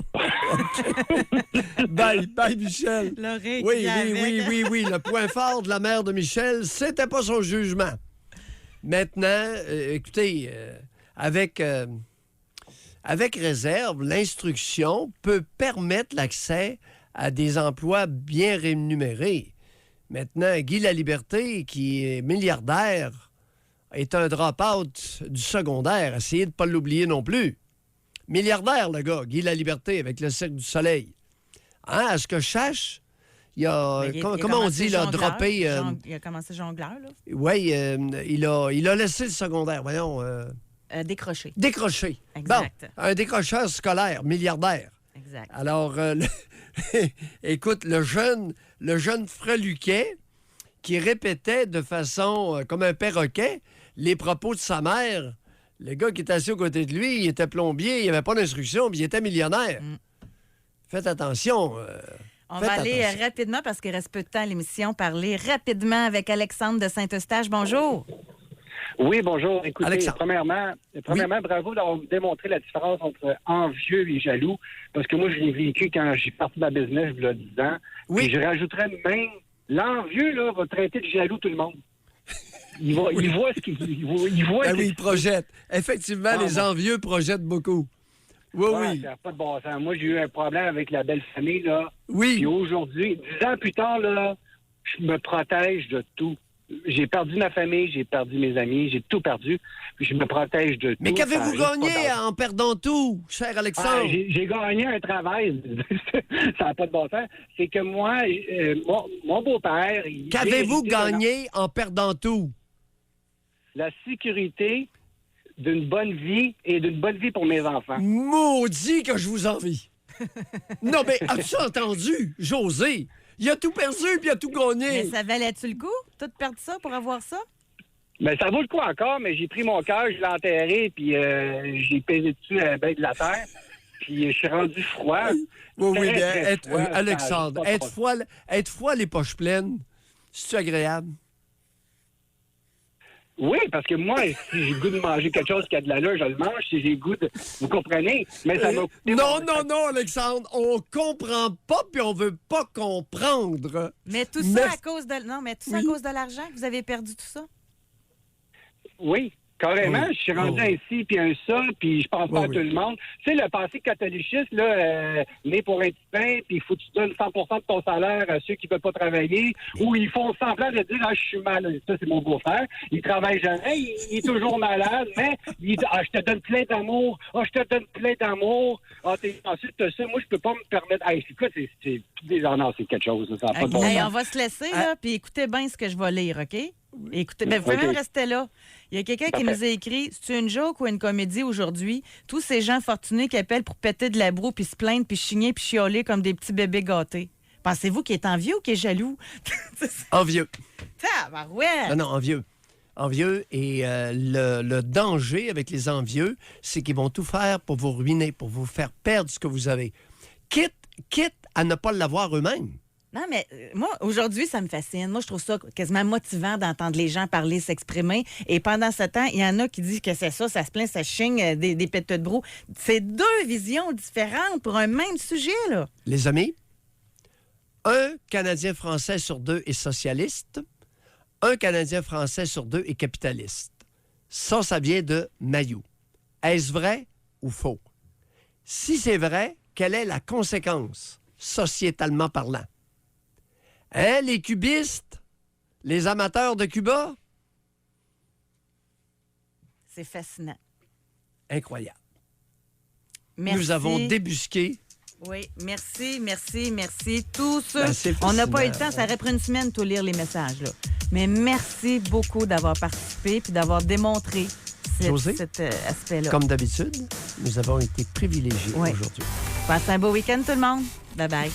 Bye, Michel. L'oreille Oui. Le point fort de la mère de Michel, c'était pas son jugement. Maintenant, écoutez, avec réserve, l'instruction peut permettre l'accès à des emplois bien rémunérés. Maintenant, Guy Laliberté, qui est milliardaire, est un drop-out du secondaire. Essayez de ne pas l'oublier non plus. Milliardaire, le gars, Guy Laliberté, avec le Cirque du Soleil. Hein, à ce que je sache, il a... comment on dit, là, droppé... il a commencé jongleur, là. Oui, il a laissé le secondaire, voyons... Décroché. Décroché. Exact. Bon, un décrocheur scolaire, milliardaire. Exact. Alors, écoute, le jeune freluquet qui répétait de façon comme un perroquet les propos de sa mère. Le gars qui était assis à côté de lui, il était plombier, il n'avait pas d'instruction, puis il était millionnaire. Faites attention. On va aller rapidement, parce qu'il reste peu de temps à l'émission, parler rapidement avec Alexandre de Saint-Eustache. Bonjour. Oui, bonjour. Écoutez, Alexandre. premièrement, bravo d'avoir démontré la différence entre envieux et jaloux, parce que moi, je l'ai vécu quand j'ai parti de ma business, il y a 10 ans. Oui. Et je rajouterais même, l'envieux, là, va traiter de jaloux tout le monde. Il voit ce qu'il... Il voit oui, il projette. Effectivement, les envieux projettent beaucoup. Oui. Ça n'a pas de bon sens. Moi, j'ai eu un problème avec la belle famille, là. Oui. Puis aujourd'hui, 10 ans plus tard, là, je me protège de tout. J'ai perdu ma famille, j'ai perdu mes amis, j'ai tout perdu. Puis je me protège de tout. Mais qu'avez-vous gagné en perdant tout, cher Alexandre? J'ai gagné un travail. Ça n'a pas de bon sens. C'est que moi, mon beau-père... Qu'avez-vous gagné en perdant tout? La sécurité d'une bonne vie et d'une bonne vie pour mes enfants. Maudit que je vous envie. Non, mais as-tu entendu, José? Il a tout perdu puis il a tout gagné. Mais ça valait-tu le coup, tout perdre ça pour avoir ça? Ben, ça vaut le coup encore, mais j'ai pris mon cœur, je l'ai enterré, puis j'ai pesé dessus à la baie de la terre, puis je suis rendu froid. Oui, mais Alexandre, être froid les poches pleines, c'est-tu agréable? Oui, parce que moi, si j'ai le goût de manger quelque chose qui a de l'allure, je le mange. Si j'ai le goût de... Vous comprenez? Mais ça m'a coûté... Non, Alexandre. On comprend pas puis on veut pas comprendre. Mais tout ça à cause de... Non, mais tout ça à cause de l'argent que vous avez perdu tout ça? Oui. Carrément, je suis rendu ainsi, puis un ça, puis je pense pas à tout le monde. Tu sais, le passé catholiciste, là, né pour un petit pain, puis il faut que tu donnes 100% de ton salaire à ceux qui ne veulent pas travailler, ou ils font semblant de dire « Ah, je suis malade. » Ça, c'est mon beau-frère. Il travaille jamais, il est toujours malade, mais il dit « Ah, je te donne plein d'amour. Ah, je te donne plein d'amour. Ah, ensuite, t'as ça. Moi, je peux pas me permettre. » c'est quoi? C'est quelque chose. Ça n'a pas de bon sens. On va se laisser, là, puis écoutez bien ce que je vais lire, OK? Écoutez, vous pouvez même rester là. Il y a quelqu'un qui nous a écrit, c'est une joke ou une comédie aujourd'hui? Tous ces gens fortunés qui appellent pour péter de la broue, puis se plaindre, puis chigner, puis chialer comme des petits bébés gâtés. Pensez-vous qu'il est envieux ou qu'il est jaloux? Envieux. Tabarouette! Non, envieux. Envieux. Et le danger avec les envieux, c'est qu'ils vont tout faire pour vous ruiner, pour vous faire perdre ce que vous avez. Quitte à ne pas l'avoir eux-mêmes. Non, mais moi, aujourd'hui, ça me fascine. Moi, je trouve ça quasiment motivant d'entendre les gens parler, s'exprimer. Et pendant ce temps, il y en a qui disent que c'est ça se plaint, ça chigne, des péteux de brou. C'est deux visions différentes pour un même sujet, là. Les amis, un Canadien français sur 2 est socialiste, un Canadien français sur 2 est capitaliste. Ça vient de Mayou. Est-ce vrai ou faux? Si c'est vrai, quelle est la conséquence, sociétalement parlant? Hein, les cubistes? Les amateurs de Cuba? C'est fascinant. Incroyable. Merci. Nous avons débusqué. Oui, merci. Tous. C'est on n'a pas eu fascinant. le temps, ça aurait pris une semaine pour lire les messages, là. Mais merci beaucoup d'avoir participé puis d'avoir démontré Josée, cet aspect-là. Comme d'habitude, nous avons été privilégiés Oui. aujourd'hui. Passez un beau week-end, tout le monde. Bye-bye.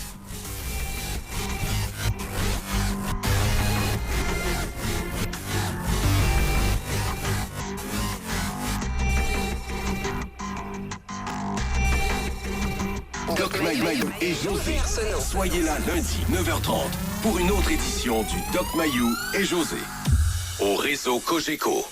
Doc Mayou et José. Soyez là lundi, 9h30, pour une autre édition du Doc Mayou et José. Au réseau Cogeco.